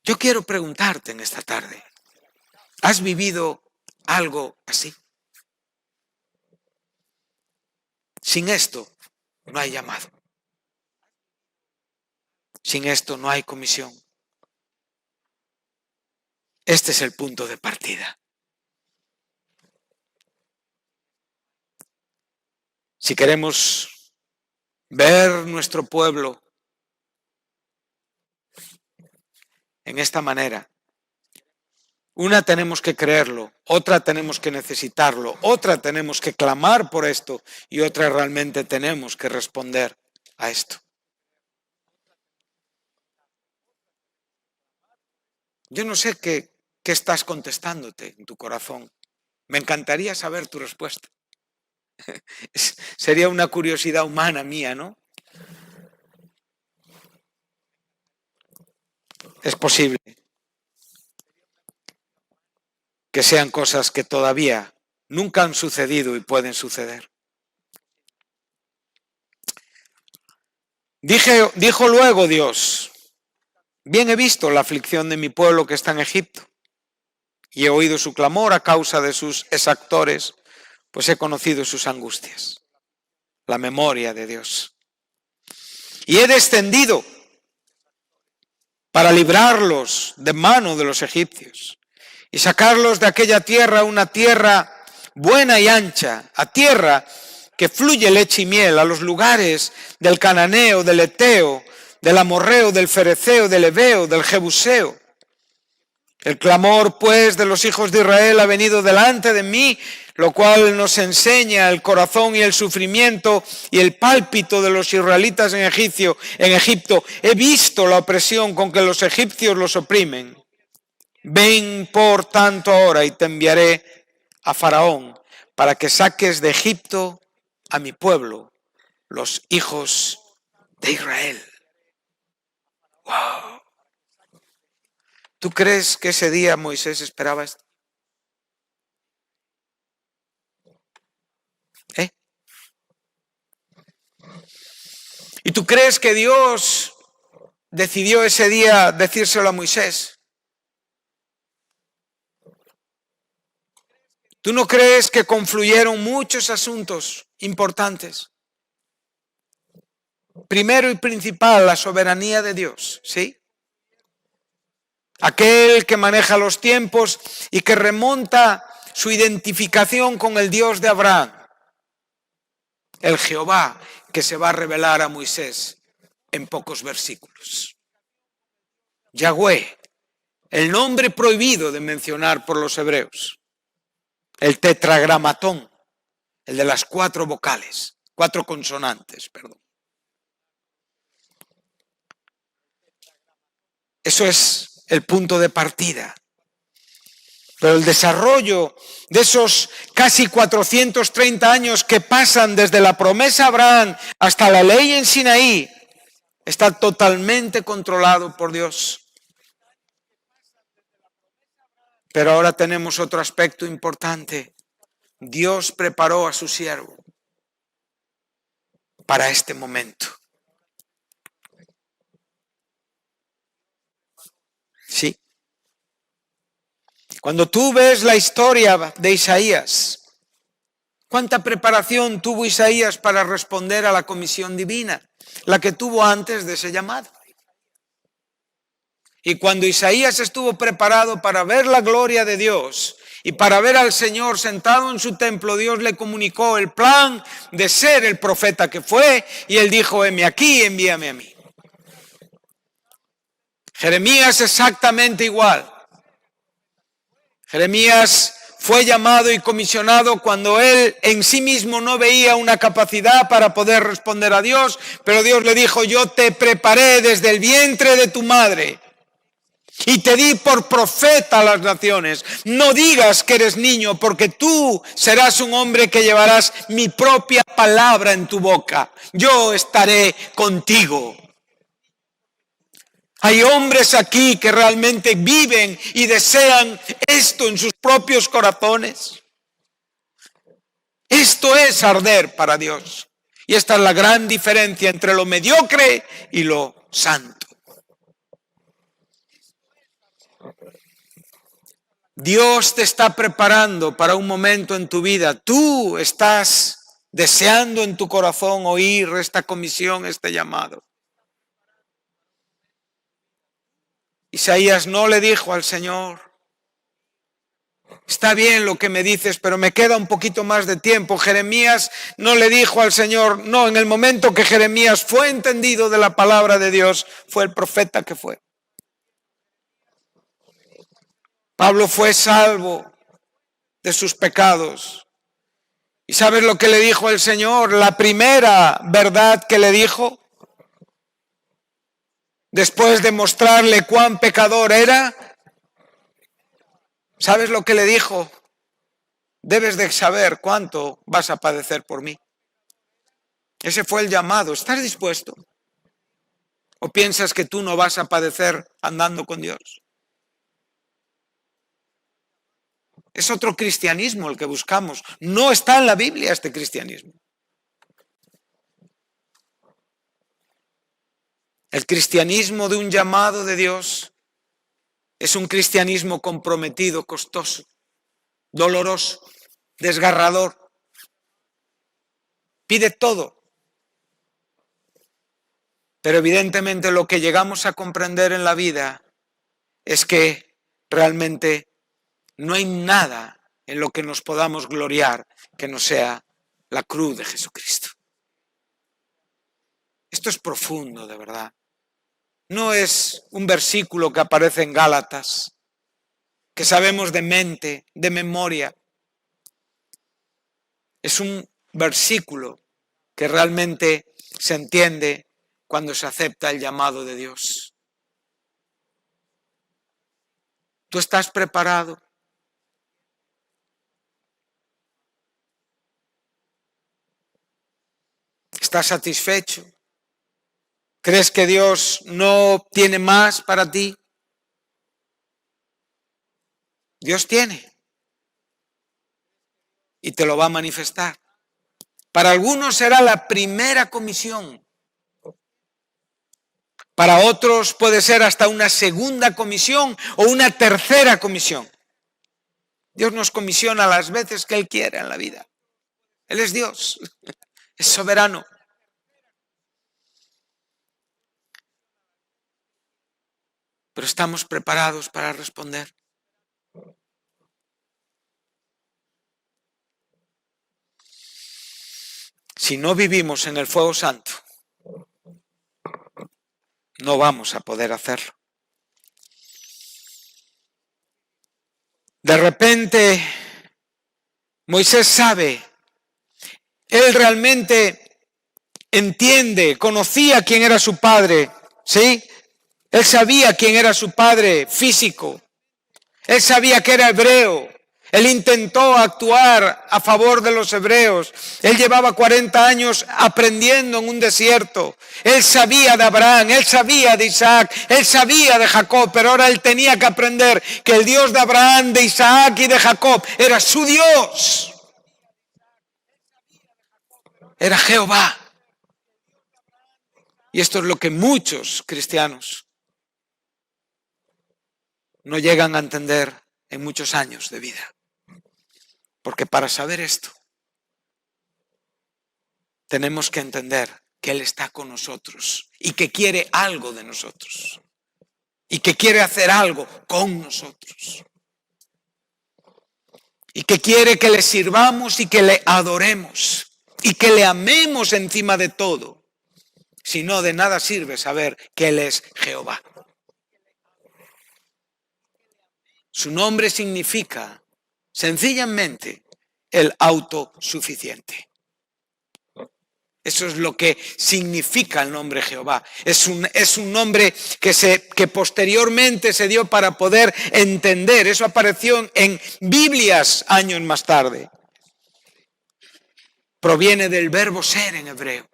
Yo quiero preguntarte en esta tarde, ¿has vivido algo así? Sin esto no hay llamado. Sin esto no hay comisión. Este es el punto de partida. Si queremos ver nuestro pueblo en esta manera, una tenemos que creerlo, otra tenemos que necesitarlo, otra tenemos que clamar por esto y otra realmente tenemos que responder a esto. Yo no sé qué ¿qué estás contestándote en tu corazón? Me encantaría saber tu respuesta. Sería una curiosidad humana mía, ¿no? Es posible que sean cosas que todavía nunca han sucedido y pueden suceder. Dijo luego Dios: bien he visto la aflicción de mi pueblo que está en Egipto, y he oído su clamor a causa de sus exactores, pues he conocido sus angustias. La memoria de Dios. Y he descendido para librarlos de mano de los egipcios y sacarlos de aquella tierra, una tierra buena y ancha, a tierra que fluye leche y miel, a los lugares del cananeo, del eteo, del amorreo, del fereceo, del heveo, del jebuseo. El clamor, pues, de los hijos de Israel ha venido delante de mí, lo cual nos enseña el corazón y el sufrimiento y el pálpito de los israelitas en Egipto. He visto la opresión con que los egipcios los oprimen. Ven por tanto ahora y te enviaré a Faraón para que saques de Egipto a mi pueblo, los hijos de Israel. ¡Wow! ¿Tú crees que ese día Moisés esperaba esto? ¿Y tú crees que Dios decidió ese día decírselo a Moisés? ¿Tú no crees que confluyeron muchos asuntos importantes? Primero y principal, la soberanía de Dios, ¿sí? Aquel que maneja los tiempos y que remonta su identificación con el Dios de Abraham. El Jehová que se va a revelar a Moisés en pocos versículos. Yahweh, el nombre prohibido de mencionar por los hebreos. El tetragramatón, el de las 4 vocales, 4 consonantes, perdón. Eso es el punto de partida. Pero el desarrollo de esos casi 430 años que pasan desde la promesa a Abraham hasta la ley en Sinaí está totalmente controlado por Dios. Pero ahora tenemos otro aspecto importante. Dios preparó a su siervo para este momento. Sí. Cuando tú ves la historia de Isaías, ¿cuánta preparación tuvo Isaías para responder a la comisión divina? La que tuvo antes de ese llamado. Y cuando Isaías estuvo preparado para ver la gloria de Dios y para ver al Señor sentado en su templo, Dios le comunicó el plan de ser el profeta que fue, y él dijo: heme aquí, envíame a mí. Jeremías exactamente igual. Jeremías fue llamado y comisionado cuando él en sí mismo no veía una capacidad para poder responder a Dios, pero Dios le dijo: yo te preparé desde el vientre de tu madre y te di por profeta a las naciones. No digas que eres niño, porque tú serás un hombre que llevarás mi propia palabra en tu boca. Yo estaré contigo. Hay hombres aquí que realmente viven y desean esto en sus propios corazones. Esto es arder para Dios. Y esta es la gran diferencia entre lo mediocre y lo santo. Dios te está preparando para un momento en tu vida. Tú estás deseando en tu corazón oír esta comisión, este llamado. Isaías no le dijo al Señor: está bien lo que me dices, pero me queda un poquito más de tiempo. Jeremías no le dijo al Señor, no, en el momento que Jeremías fue entendido de la palabra de Dios, fue el profeta que fue. Pablo fue salvo de sus pecados. ¿Y sabes lo que le dijo el Señor? La primera verdad que le dijo, después de mostrarle cuán pecador era: ¿Sabes lo que le dijo? Debes de saber cuánto vas a padecer por mí. Ese fue el llamado. ¿Estás dispuesto? ¿O piensas que tú no vas a padecer andando con Dios? Es otro cristianismo el que buscamos. No está en la Biblia este cristianismo. El cristianismo de un llamado de Dios es un cristianismo comprometido, costoso, doloroso, desgarrador. Pide todo. Pero evidentemente lo que llegamos a comprender en la vida es que realmente no hay nada en lo que nos podamos gloriar que no sea la cruz de Jesucristo. Esto es profundo, de verdad. No es un versículo que aparece en Gálatas, que sabemos de mente, de memoria. Es un versículo que realmente se entiende cuando se acepta el llamado de Dios. ¿Tú estás preparado? ¿Estás satisfecho? ¿Crees que Dios no tiene más para ti? Dios tiene y te lo va a manifestar. Para algunos será la primera comisión. Para otros puede ser hasta una segunda comisión o una tercera comisión. Dios nos comisiona las veces que Él quiera en la vida. Él es Dios, es soberano. Pero estamos preparados para responder. Si no vivimos en el fuego santo, no vamos a poder hacerlo. De repente, Moisés sabe, él realmente entiende, conocía quién era su padre, ¿sí? Él sabía quién era su padre físico, él sabía que era hebreo. Él intentó actuar a favor de los hebreos. Él llevaba 40 años aprendiendo en un desierto. Él sabía de Abraham, él sabía de Isaac, él sabía de Jacob, pero ahora él tenía que aprender que el Dios de Abraham, de Isaac y de Jacob era su Dios. Era Jehová. Y esto es lo que muchos cristianos no llegan a entender en muchos años de vida. Porque para saber esto, tenemos que entender que Él está con nosotros y que quiere algo de nosotros y que quiere hacer algo con nosotros y que quiere que le sirvamos y que le adoremos y que le amemos encima de todo. Si no, de nada sirve saber que Él es Jehová. Su nombre significa sencillamente el autosuficiente. Eso es lo que significa el nombre Jehová. Es un nombre que posteriormente se dio para poder entender. Eso apareció en Biblias años más tarde. Proviene del verbo ser en hebreo.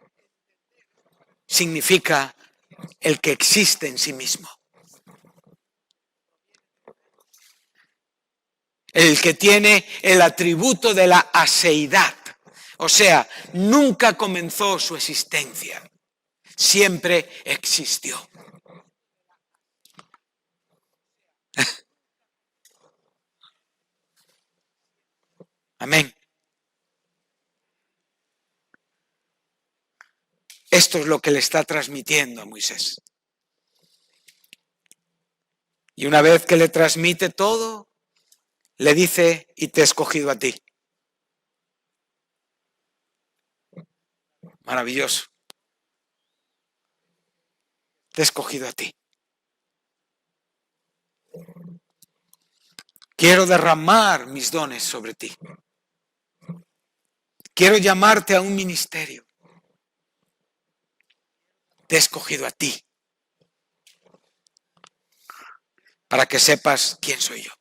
Significa el que existe en sí mismo. El que tiene el atributo de la aseidad. O sea, nunca comenzó su existencia, siempre existió. Amén. Esto es lo que le está transmitiendo a Moisés. Y una vez que le transmite todo, le dice, y te he escogido a ti. Maravilloso. Te he escogido a ti. Quiero derramar mis dones sobre ti. Quiero llamarte a un ministerio. Te he escogido a ti. Para que sepas quién soy yo.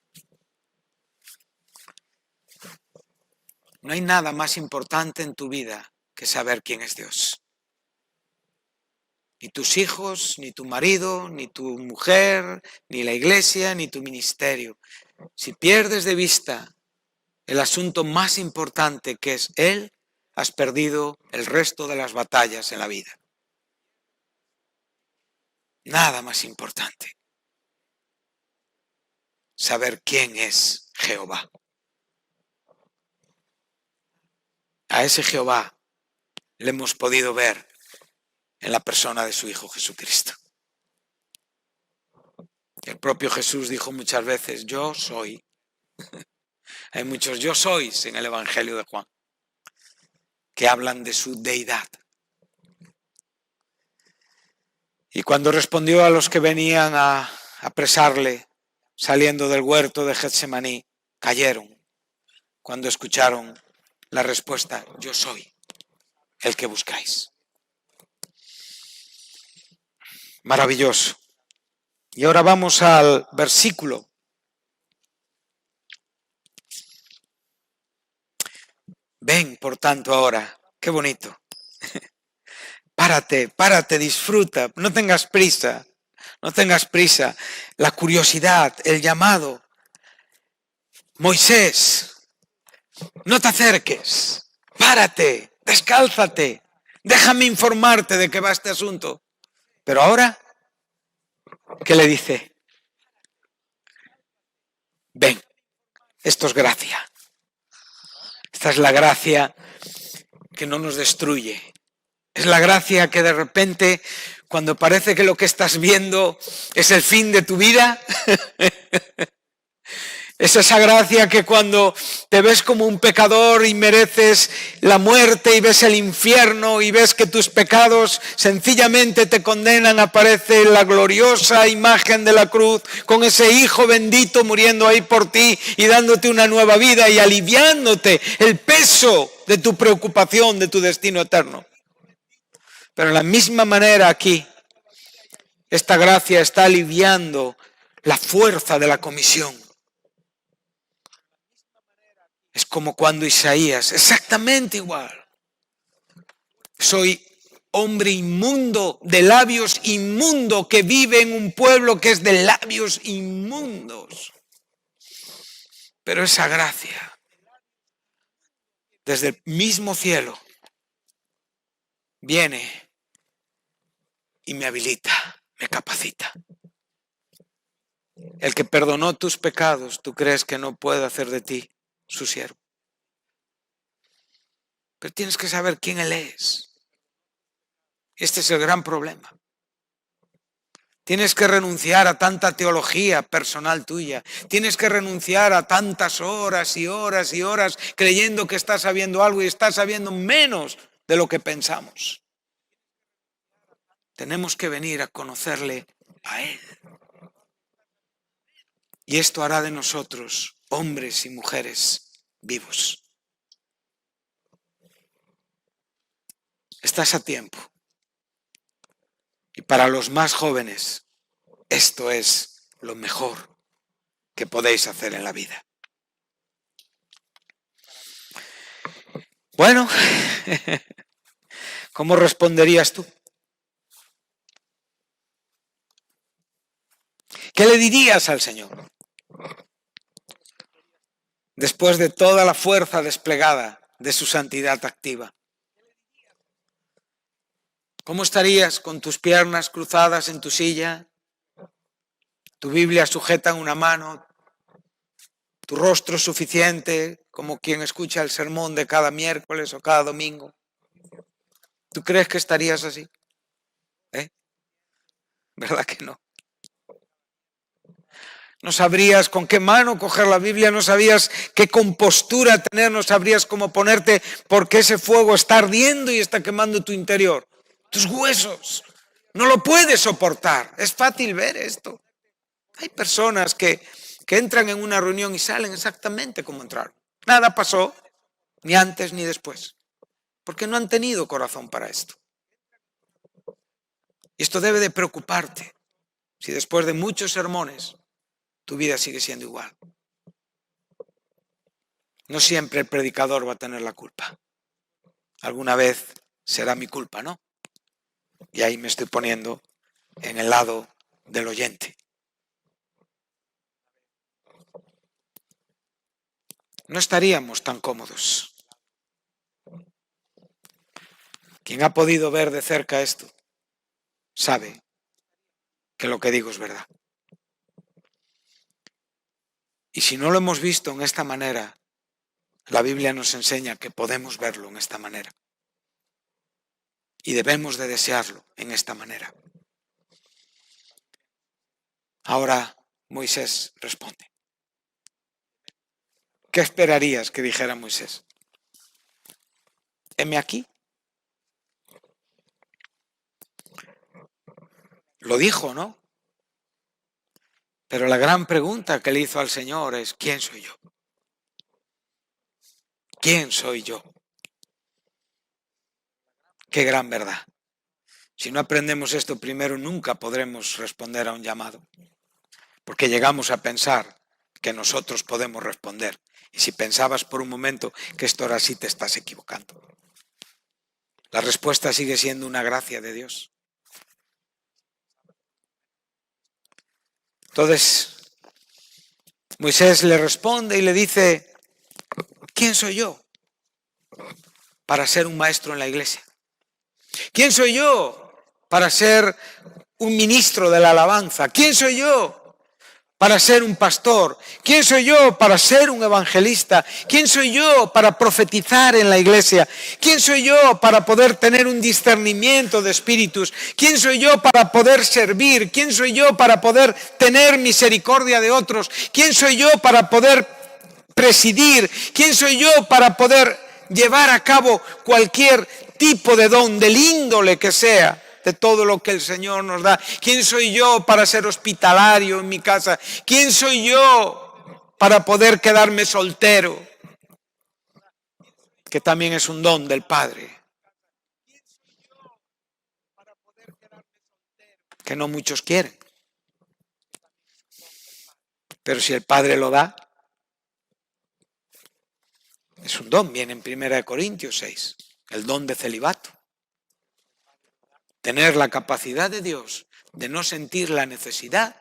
No hay nada más importante en tu vida que saber quién es Dios. Ni tus hijos, ni tu marido, ni tu mujer, ni la iglesia, ni tu ministerio. Si pierdes de vista el asunto más importante que es Él, has perdido el resto de las batallas en la vida. Nada más importante. Saber quién es Jehová. A ese Jehová le hemos podido ver en la persona de su Hijo Jesucristo. El propio Jesús dijo muchas veces, yo soy. Hay muchos yo sois en el Evangelio de Juan que hablan de su deidad. Y cuando respondió a los que venían a apresarle, saliendo del huerto de Getsemaní, cayeron cuando escucharon la respuesta, yo soy el que buscáis. Maravilloso. Y ahora vamos al versículo. Ven, por tanto, ahora. Qué bonito. Párate, disfruta. No tengas prisa. No tengas prisa. La curiosidad, el llamado. Moisés, no te acerques. Párate, descálzate. Déjame informarte de qué va este asunto. Pero ahora, ¿qué le dice? Ven, esto es gracia. Esta es la gracia que no nos destruye. Es la gracia que de repente, cuando parece que lo que estás viendo es el fin de tu vida, es esa gracia que cuando te ves como un pecador y mereces la muerte y ves el infierno y ves que tus pecados sencillamente te condenan, aparece la gloriosa imagen de la cruz con ese Hijo bendito muriendo ahí por ti y dándote una nueva vida y aliviándote el peso de tu preocupación, de tu destino eterno. Pero de la misma manera aquí, esta gracia está aliviando la fuerza de la comisión. Es como cuando Isaías, exactamente igual. Soy hombre inmundo, de labios inmundo, que vive en un pueblo que es de labios inmundos. Pero esa gracia, desde el mismo cielo, viene y me habilita, me capacita. El que perdonó tus pecados, ¿tú crees que no puede hacer de ti su siervo? Pero tienes que saber quién Él es. Este es el gran problema. Tienes que renunciar a tanta teología personal tuya. Tienes que renunciar a tantas horas y horas y horas creyendo que estás sabiendo algo y estás sabiendo menos de lo que pensamos. Tenemos que venir a conocerle a Él. Y esto hará de nosotros hombres y mujeres vivos. Estás a tiempo. Y para los más jóvenes, esto es lo mejor que podéis hacer en la vida. Bueno, ¿cómo responderías tú? ¿Qué le dirías al Señor? Después de toda la fuerza desplegada de su santidad activa. ¿Cómo estarías con tus piernas cruzadas en tu silla, tu Biblia sujeta en una mano, tu rostro suficiente como quien escucha el sermón de cada miércoles o cada domingo? ¿Tú crees que estarías así? ¿Verdad que no? No sabrías con qué mano coger la Biblia, no sabías qué compostura tener, no sabrías cómo ponerte porque ese fuego está ardiendo y está quemando tu interior. Tus huesos, no lo puedes soportar. Es fácil ver esto. Hay personas que entran en una reunión y salen exactamente como entraron. Nada pasó, ni antes ni después, porque no han tenido corazón para esto. Y esto debe de preocuparte, si después de muchos sermones tu vida sigue siendo igual. No siempre el predicador va a tener la culpa. Alguna vez será mi culpa, ¿no? Y ahí me estoy poniendo en el lado del oyente. No estaríamos tan cómodos. Quien ha podido ver de cerca esto sabe que lo que digo es verdad. Y si no lo hemos visto en esta manera, la Biblia nos enseña que podemos verlo en esta manera. Y debemos de desearlo en esta manera. Ahora Moisés responde. ¿Qué esperarías que dijera Moisés? Heme aquí. Lo dijo, ¿no? Pero la gran pregunta que le hizo al Señor es, ¿quién soy yo? ¿Quién soy yo? Qué gran verdad. Si no aprendemos esto primero, nunca podremos responder a un llamado. Porque llegamos a pensar que nosotros podemos responder. Y si pensabas por un momento que esto ahora sí te estás equivocando. La respuesta sigue siendo una gracia de Dios. Entonces, Moisés le responde y le dice, ¿quién soy yo para ser un maestro en la iglesia? ¿Quién soy yo para ser un ministro de la alabanza? ¿Quién soy yo para ser un pastor? ¿Quién soy yo para ser un evangelista? ¿Quién soy yo para profetizar en la iglesia? ¿Quién soy yo para poder tener un discernimiento de espíritus? ¿Quién soy yo para poder servir? ¿Quién soy yo para poder tener misericordia de otros? ¿Quién soy yo para poder presidir? ¿Quién soy yo para poder llevar a cabo cualquier tipo de don, del índole que sea? De todo lo que el Señor nos da. ¿Quién soy yo para ser hospitalario en mi casa? ¿Quién soy yo para poder quedarme soltero? Que también es un don del Padre. Que no muchos quieren. Pero si el Padre lo da, es un don. Viene en 1 Corintios 6. El don de celibato. Tener la capacidad de Dios de no sentir la necesidad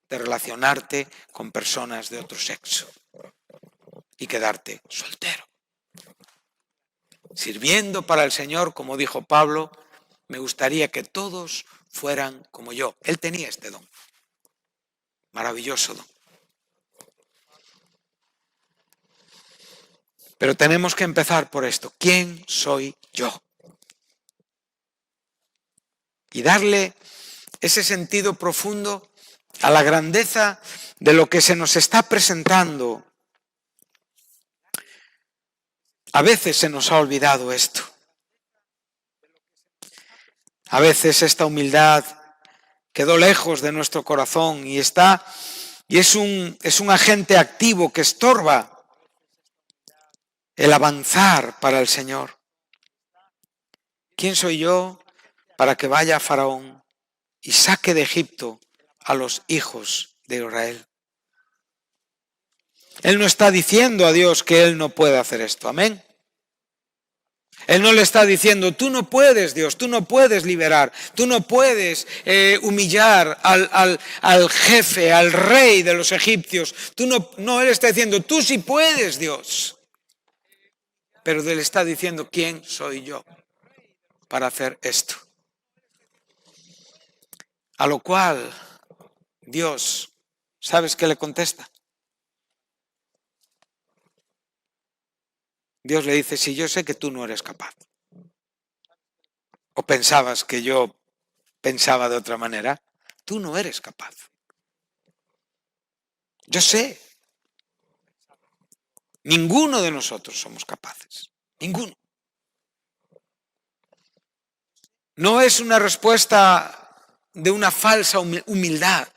de relacionarte con personas de otro sexo y quedarte soltero. Sirviendo para el Señor, como dijo Pablo, me gustaría que todos fueran como yo. Él tenía este don. Maravilloso don. Pero tenemos que empezar por esto. ¿Quién soy yo? Y darle ese sentido profundo a la grandeza de lo que se nos está presentando. A veces se nos ha olvidado esto. A veces esta humildad quedó lejos de nuestro corazón y es un agente activo que estorba el avanzar para el Señor. ¿Quién soy yo para que vaya a Faraón y saque de Egipto a los hijos de Israel? Él no está diciendo a Dios que Él no puede hacer esto. Amén. Él no le está diciendo, tú no puedes, Dios, tú no puedes liberar, tú no puedes humillar al jefe, al rey de los egipcios. No, Él está diciendo, tú sí puedes, Dios. Pero Él está diciendo, ¿quién soy yo para hacer esto? A lo cual Dios, ¿sabes qué le contesta? Dios le dice, si yo sé que tú no eres capaz. ¿O pensabas que yo pensaba de otra manera? Tú no eres capaz. Yo sé. Ninguno de nosotros somos capaces. Ninguno. No es una respuesta de una falsa humildad.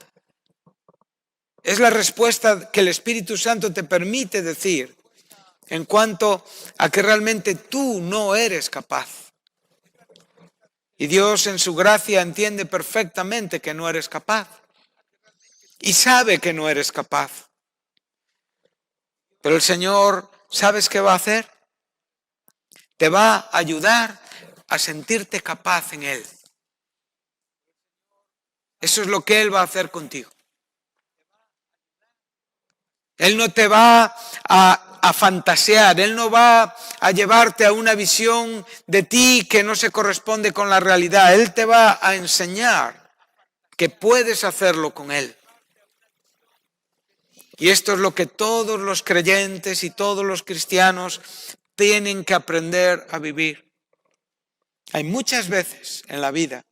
Es la respuesta que el Espíritu Santo te permite decir en cuanto a que realmente tú no eres capaz. Y Dios en su gracia entiende perfectamente que no eres capaz. Y sabe que no eres capaz. Pero el Señor ¿sabes qué va a hacer? Te va a ayudar a sentirte capaz en Él. Eso es lo que Él va a hacer contigo. Él no te va a fantasear, Él no va a llevarte a una visión de ti que no se corresponde con la realidad. Él te va a enseñar que puedes hacerlo con Él. Y esto es lo que todos los creyentes y todos los cristianos tienen que aprender a vivir. Hay muchas veces en la vida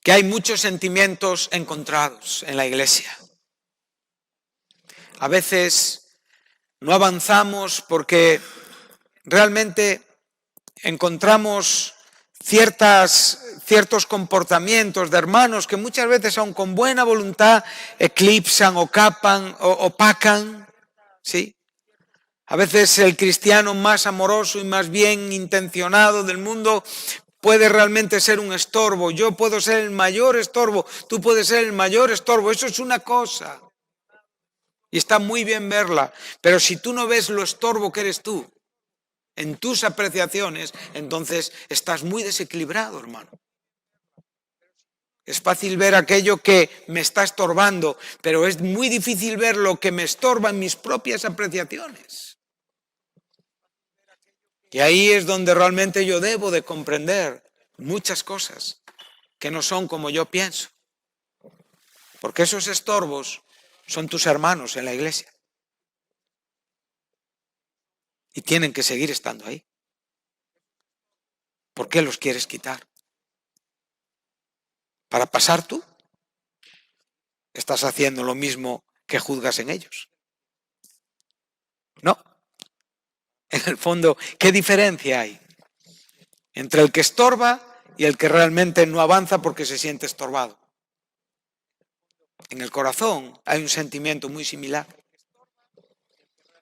que hay muchos sentimientos encontrados en la iglesia. A veces no avanzamos porque realmente encontramos ciertos comportamientos de hermanos que muchas veces, aun con buena voluntad, eclipsan, opacan, ¿sí? A veces el cristiano más amoroso y más bien intencionado del mundo puede realmente ser un estorbo. Yo puedo ser el mayor estorbo, tú puedes ser el mayor estorbo. Eso es una cosa. Y está muy bien verla. Pero si tú no ves lo estorbo que eres tú en tus apreciaciones, entonces estás muy desequilibrado, hermano. Es fácil ver aquello que me está estorbando, pero es muy difícil ver lo que me estorba en mis propias apreciaciones. Y ahí es donde realmente yo debo de comprender muchas cosas que no son como yo pienso. Porque esos estorbos son tus hermanos en la iglesia. Y tienen que seguir estando ahí. ¿Por qué los quieres quitar? ¿Para pasar tú? Estás haciendo lo mismo que juzgas en ellos. No. En el fondo, ¿qué diferencia hay entre el que estorba y el que realmente no avanza porque se siente estorbado? En el corazón hay un sentimiento muy similar.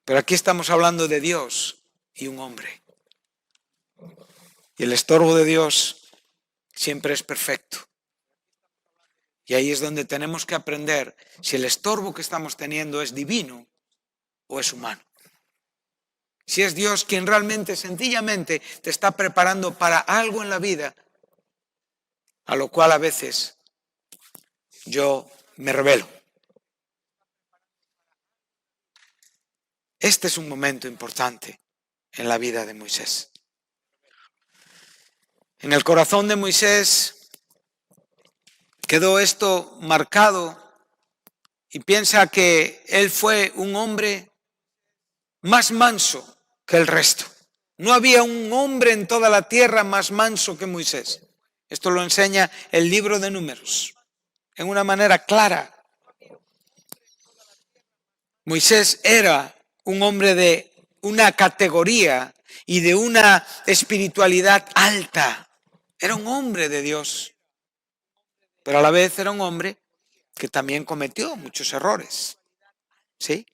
Pero aquí estamos hablando de Dios y un hombre. Y el estorbo de Dios siempre es perfecto. Y ahí es donde tenemos que aprender si el estorbo que estamos teniendo es divino o es humano. Si es Dios quien realmente, sencillamente, te está preparando para algo en la vida, a lo cual a veces yo me rebelo. Este es un momento importante en la vida de Moisés. En el corazón de Moisés quedó esto marcado y piensa que él fue un hombre más manso que el resto. No había un hombre en toda la tierra más manso que Moisés. Esto lo enseña el libro de Números, en una manera clara. Moisés era un hombre de una categoría y de una espiritualidad alta. Era un hombre de Dios, pero a la vez era un hombre que también cometió muchos errores. ¿Sí?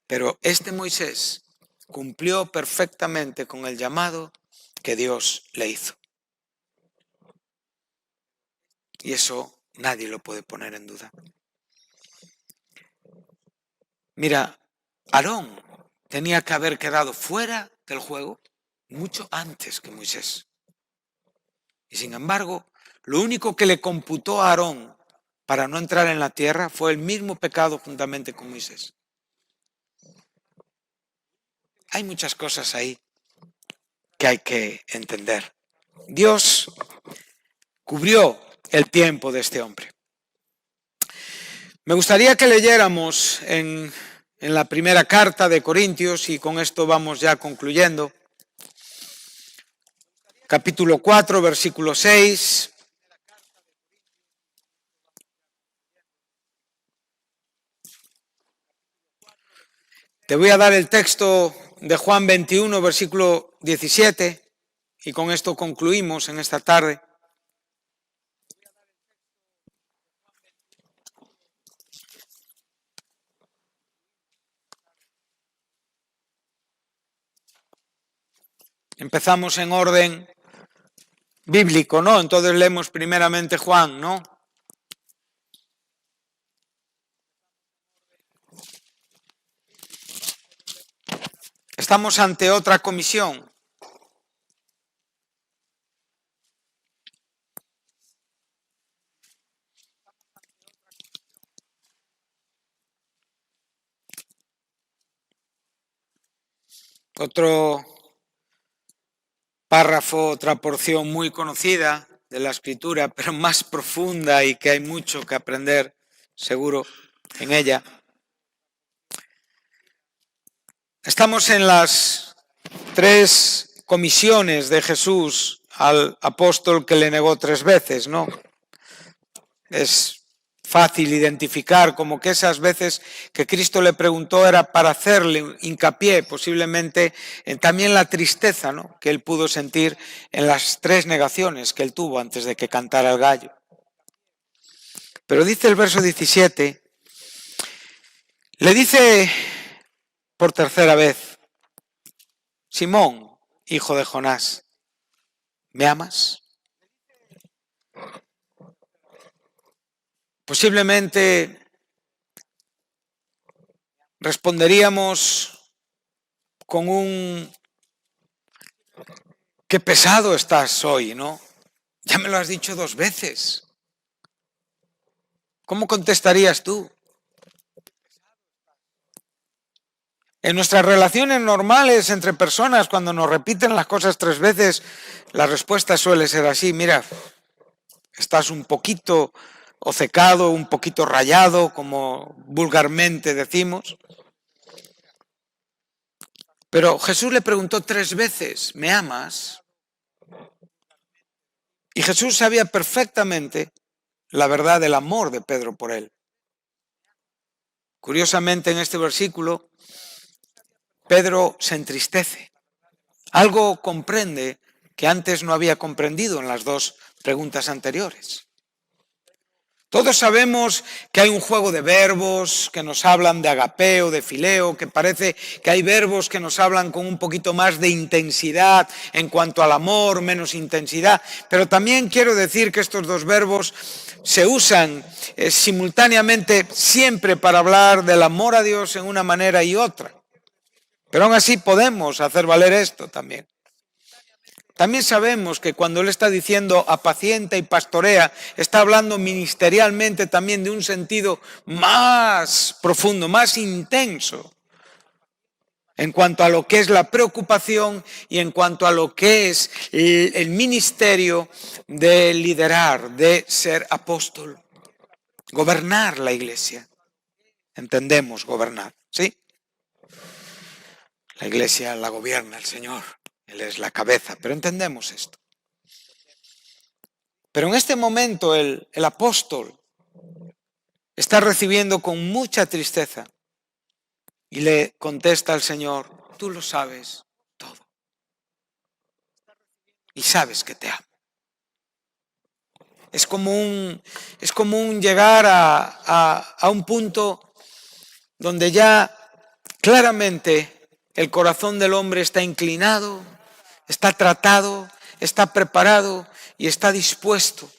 Pero este Moisés cumplió perfectamente con el llamado que Dios le hizo. Y eso nadie lo puede poner en duda. Mira, Aarón tenía que haber quedado fuera del juego mucho antes que Moisés. Y sin embargo, lo único que le computó a Aarón para no entrar en la tierra fue el mismo pecado juntamente con Moisés. Hay muchas cosas ahí que hay que entender. Dios cubrió el tiempo de este hombre. Me gustaría que leyéramos en la primera carta de Corintios, y con esto vamos ya concluyendo, capítulo 4, versículo 6. Te voy a dar el texto de Juan 21, versículo 17, y con esto concluimos en esta tarde. Empezamos en orden bíblico, ¿no? Entonces leemos primeramente Juan, ¿no? Estamos ante otra comisión. Otro párrafo, otra porción muy conocida de la Escritura, pero más profunda y que hay mucho que aprender, seguro, en ella. Estamos en las 3 comisiones de Jesús al apóstol que le negó 3 veces, ¿no? Es fácil identificar como que esas veces que Cristo le preguntó era para hacerle hincapié posiblemente en también la tristeza, ¿no?, que él pudo sentir en las 3 negaciones que él tuvo antes de que cantara el gallo. Pero dice el verso 17, le dice por tercera vez: Simón, hijo de Jonás, ¿me amas? Posiblemente responderíamos con un: qué pesado estás hoy, ¿no? Ya me lo has dicho 2 veces. ¿Cómo contestarías tú? En nuestras relaciones normales entre personas, cuando nos repiten las cosas 3 veces, la respuesta suele ser así: mira, estás un poquito hocecado, un poquito rayado, como vulgarmente decimos. Pero Jesús le preguntó 3 veces: ¿me amas? Y Jesús sabía perfectamente la verdad del amor de Pedro por él. Curiosamente, en este versículo, Pedro se entristece. Algo comprende que antes no había comprendido en las 2 preguntas anteriores. Todos sabemos que hay un juego de verbos que nos hablan de agapeo, de fileo, que parece que hay verbos que nos hablan con un poquito más de intensidad en cuanto al amor, menos intensidad. Pero también quiero decir que estos 2 verbos se usan simultáneamente siempre para hablar del amor a Dios en una manera y otra. Pero aún así podemos hacer valer esto también. También sabemos que cuando él está diciendo apacienta y pastorea, está hablando ministerialmente también de un sentido más profundo, más intenso, en cuanto a lo que es la preocupación y en cuanto a lo que es el ministerio de liderar, de ser apóstol, gobernar la iglesia. Entendemos gobernar, ¿sí? La iglesia la gobierna el Señor. Él es la cabeza, pero entendemos esto. Pero en este momento el apóstol está recibiendo con mucha tristeza y le contesta al Señor: tú lo sabes todo y sabes que te amo. Es como un llegar a un punto donde ya claramente el corazón del hombre está inclinado, está tratado, está preparado y está dispuesto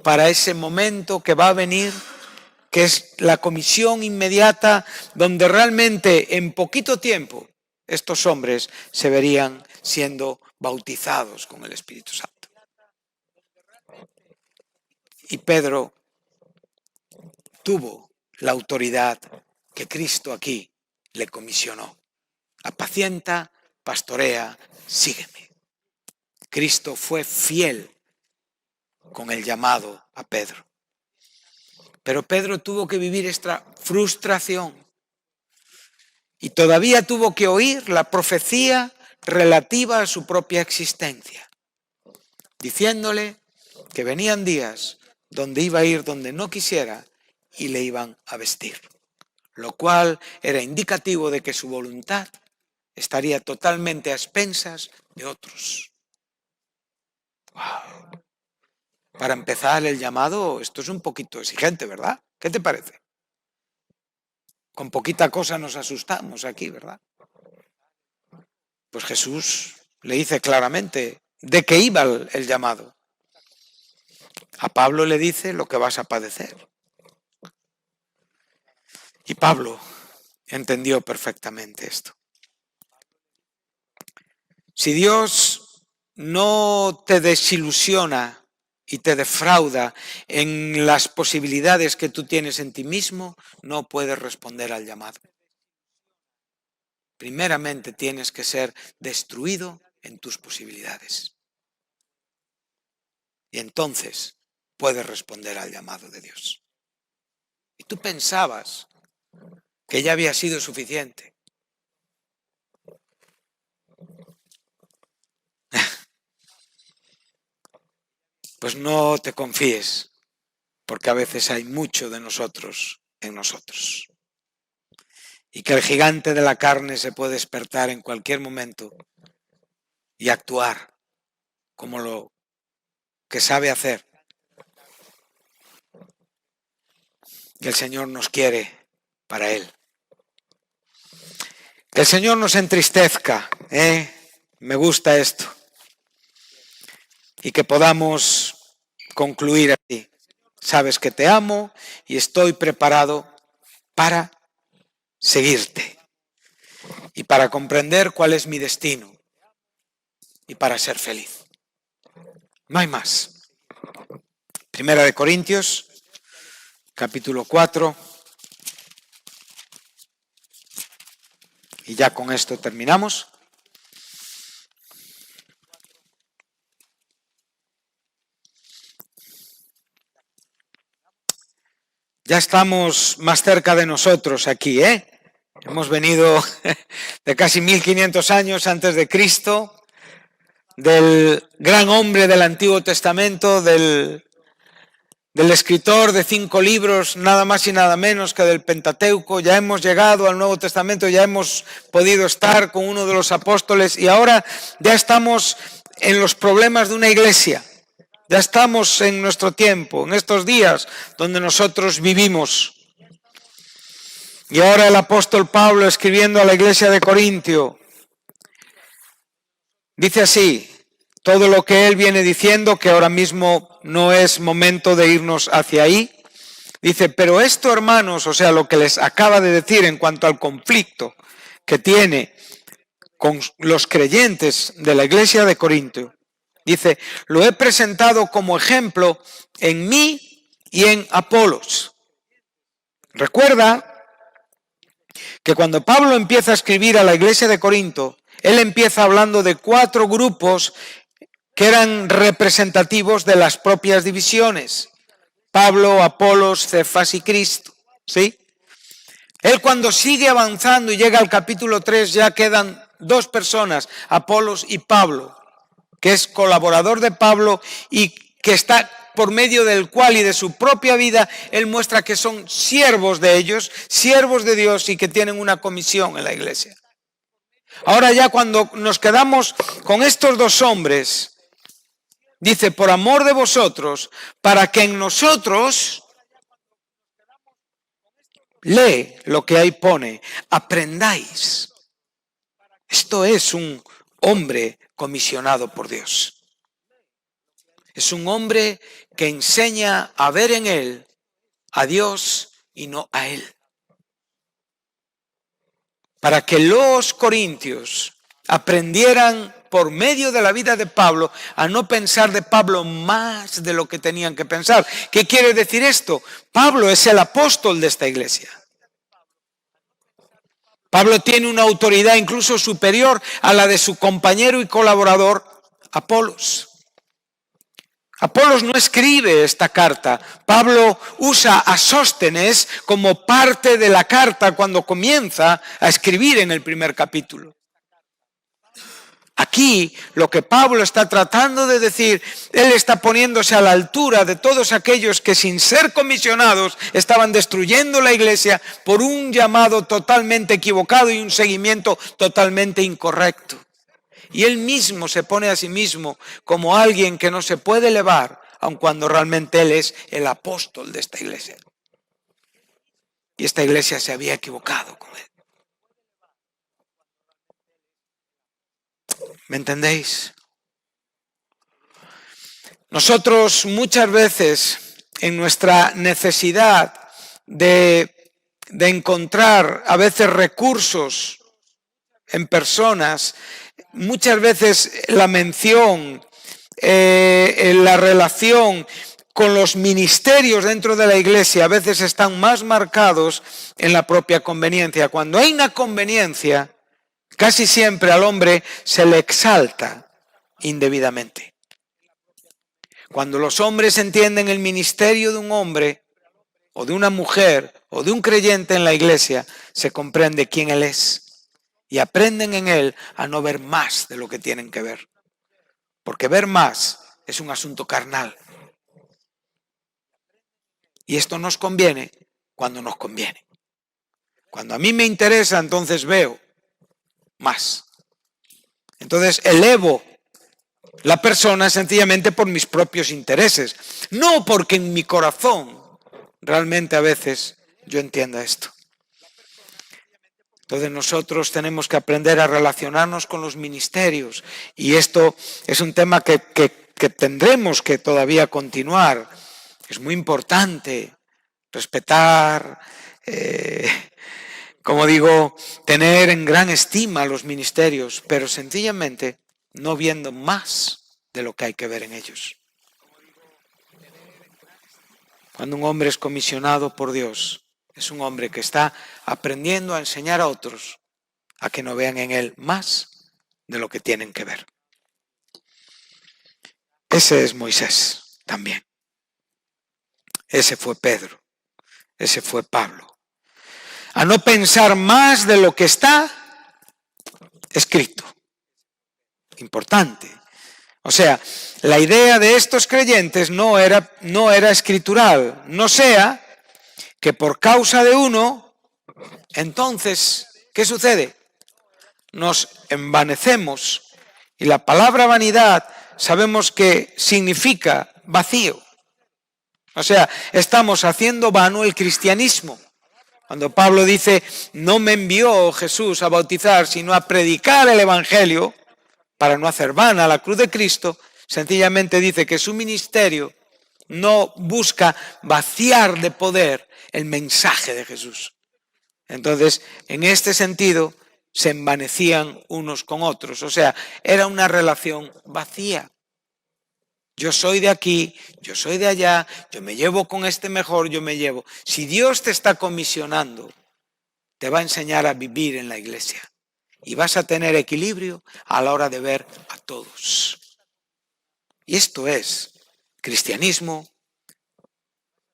para ese momento que va a venir, que es la comisión inmediata, donde realmente en poquito tiempo estos hombres se verían siendo bautizados con el Espíritu Santo. Y Pedro tuvo la autoridad que Cristo aquí le comisionó: apacienta, pastorea, sígueme. Cristo fue fiel con el llamado a Pedro. Pero Pedro tuvo que vivir esta frustración y todavía tuvo que oír la profecía relativa a su propia existencia, diciéndole que venían días donde iba a ir donde no quisiera y le iban a vestir, lo cual era indicativo de que su voluntad estaría totalmente a expensas de otros. Wow. Para empezar el llamado, esto es un poquito exigente, ¿verdad? ¿Qué te parece? Con poquita cosa nos asustamos aquí, ¿verdad? Pues Jesús le dice claramente de qué iba el llamado. A Pablo le dice lo que vas a padecer. Y Pablo entendió perfectamente esto. Si Dios no te desilusiona y te defrauda en las posibilidades que tú tienes en ti mismo, no puedes responder al llamado. Primeramente tienes que ser destruido en tus posibilidades. Y entonces puedes responder al llamado de Dios. Y tú pensabas que ya había sido suficiente. Pues no te confíes, porque a veces hay mucho de nosotros en nosotros. Y que el gigante de la carne se puede despertar en cualquier momento y actuar como lo que sabe hacer. Que el Señor nos quiere para Él. Que el Señor nos entristezca, me gusta esto. Y que podamos concluir así. Sabes que te amo y estoy preparado para seguirte. Y para comprender cuál es mi destino. Y para ser feliz. No hay más. Primera de Corintios, capítulo 4. Y ya con esto terminamos. Ya estamos más cerca de nosotros aquí, ¿eh? Hemos venido de casi 1500 años antes de Cristo, del gran hombre del Antiguo Testamento, del escritor de 5 libros, nada más y nada menos que del Pentateuco. Ya hemos llegado al Nuevo Testamento, ya hemos podido estar con uno de los apóstoles y ahora ya estamos en los problemas de una iglesia. Ya estamos en nuestro tiempo, en estos días donde nosotros vivimos. Y ahora el apóstol Pablo, escribiendo a la iglesia de Corintio, dice así, todo lo que él viene diciendo, que ahora mismo no es momento de irnos hacia ahí. Dice, pero esto, hermanos, o sea, lo que les acaba de decir en cuanto al conflicto que tiene con los creyentes de la iglesia de Corinto, dice, lo he presentado como ejemplo en mí y en Apolos. Recuerda que cuando Pablo empieza a escribir a la iglesia de Corinto, él empieza hablando de 4 grupos que eran representativos de las propias divisiones. Pablo, Apolos, Cefas y Cristo. ¿Sí? Él cuando sigue avanzando y llega al capítulo 3 ya quedan 2 personas, Apolos y Pablo, que es colaborador de Pablo y que está por medio del cual y de su propia vida, él muestra que son siervos de ellos, siervos de Dios y que tienen una comisión en la iglesia. Ahora ya cuando nos quedamos con estos 2 hombres, dice, por amor de vosotros, para que en nosotros, lee lo que ahí pone, aprendáis. Esto es un hombre comisionado por Dios. Es un hombre que enseña a ver en él a Dios y no a él. Para que los corintios aprendieran por medio de la vida de Pablo a no pensar de Pablo más de lo que tenían que pensar. ¿Qué quiere decir esto? Pablo es el apóstol de esta iglesia. Pablo tiene una autoridad incluso superior a la de su compañero y colaborador Apolos. Apolos no escribe esta carta. Pablo usa a Sóstenes como parte de la carta cuando comienza a escribir en el primer capítulo. Aquí lo que Pablo está tratando de decir, él está poniéndose a la altura de todos aquellos que sin ser comisionados estaban destruyendo la iglesia por un llamado totalmente equivocado y un seguimiento totalmente incorrecto. Y él mismo se pone a sí mismo como alguien que no se puede elevar, aun cuando realmente él es el apóstol de esta iglesia. Y esta iglesia se había equivocado con él. ¿Me entendéis? Nosotros muchas veces en nuestra necesidad de encontrar a veces recursos en personas, muchas veces la mención, la relación con los ministerios dentro de la iglesia a veces están más marcados en la propia conveniencia. Cuando hay una conveniencia, casi siempre al hombre se le exalta indebidamente. Cuando los hombres entienden el ministerio de un hombre o de una mujer o de un creyente en la iglesia, se comprende quién él es y aprenden en él a no ver más de lo que tienen que ver. Porque ver más es un asunto carnal. Y esto nos conviene cuando nos conviene. Cuando a mí me interesa, entonces veo más. Entonces elevo la persona sencillamente por mis propios intereses, no porque en mi corazón realmente a veces yo entienda esto. Entonces nosotros tenemos que aprender a relacionarnos con los ministerios y esto es un tema que tendremos que todavía continuar. Es muy importante respetar, como digo, tener en gran estima los ministerios, pero sencillamente no viendo más de lo que hay que ver en ellos. Cuando un hombre es comisionado por Dios, es un hombre que está aprendiendo a enseñar a otros a que no vean en él más de lo que tienen que ver. Ese es Moisés también. Ese fue Pedro. Ese fue Pablo. A no pensar más de lo que está escrito. Importante. O sea, la idea de estos creyentes no era escritural. No sea que por causa de uno, entonces, ¿qué sucede? Nos envanecemos. Y la palabra vanidad sabemos que significa vacío. O sea, estamos haciendo vano el cristianismo. Cuando Pablo dice, no me envió Jesús a bautizar, sino a predicar el evangelio, para no hacer vana la cruz de Cristo, sencillamente dice que su ministerio no busca vaciar de poder el mensaje de Jesús. Entonces, en este sentido, se envanecían unos con otros. O sea, era una relación vacía. Yo soy de aquí, yo soy de allá, yo me llevo con este mejor, yo me llevo. Si Dios te está comisionando, te va a enseñar a vivir en la iglesia. Y vas a tener equilibrio a la hora de ver a todos. Y esto es cristianismo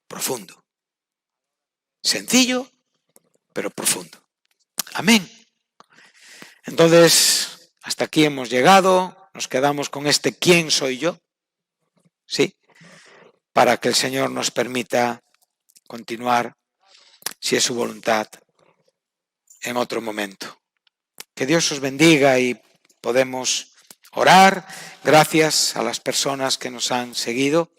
profundo. Sencillo, pero profundo. Amén. Entonces, hasta aquí hemos llegado. Nos quedamos con este ¿quién soy yo? ¿Sí? Para que el Señor nos permita continuar, si es su voluntad, en otro momento. Que Dios os bendiga y podemos orar. Gracias a las personas que nos han seguido.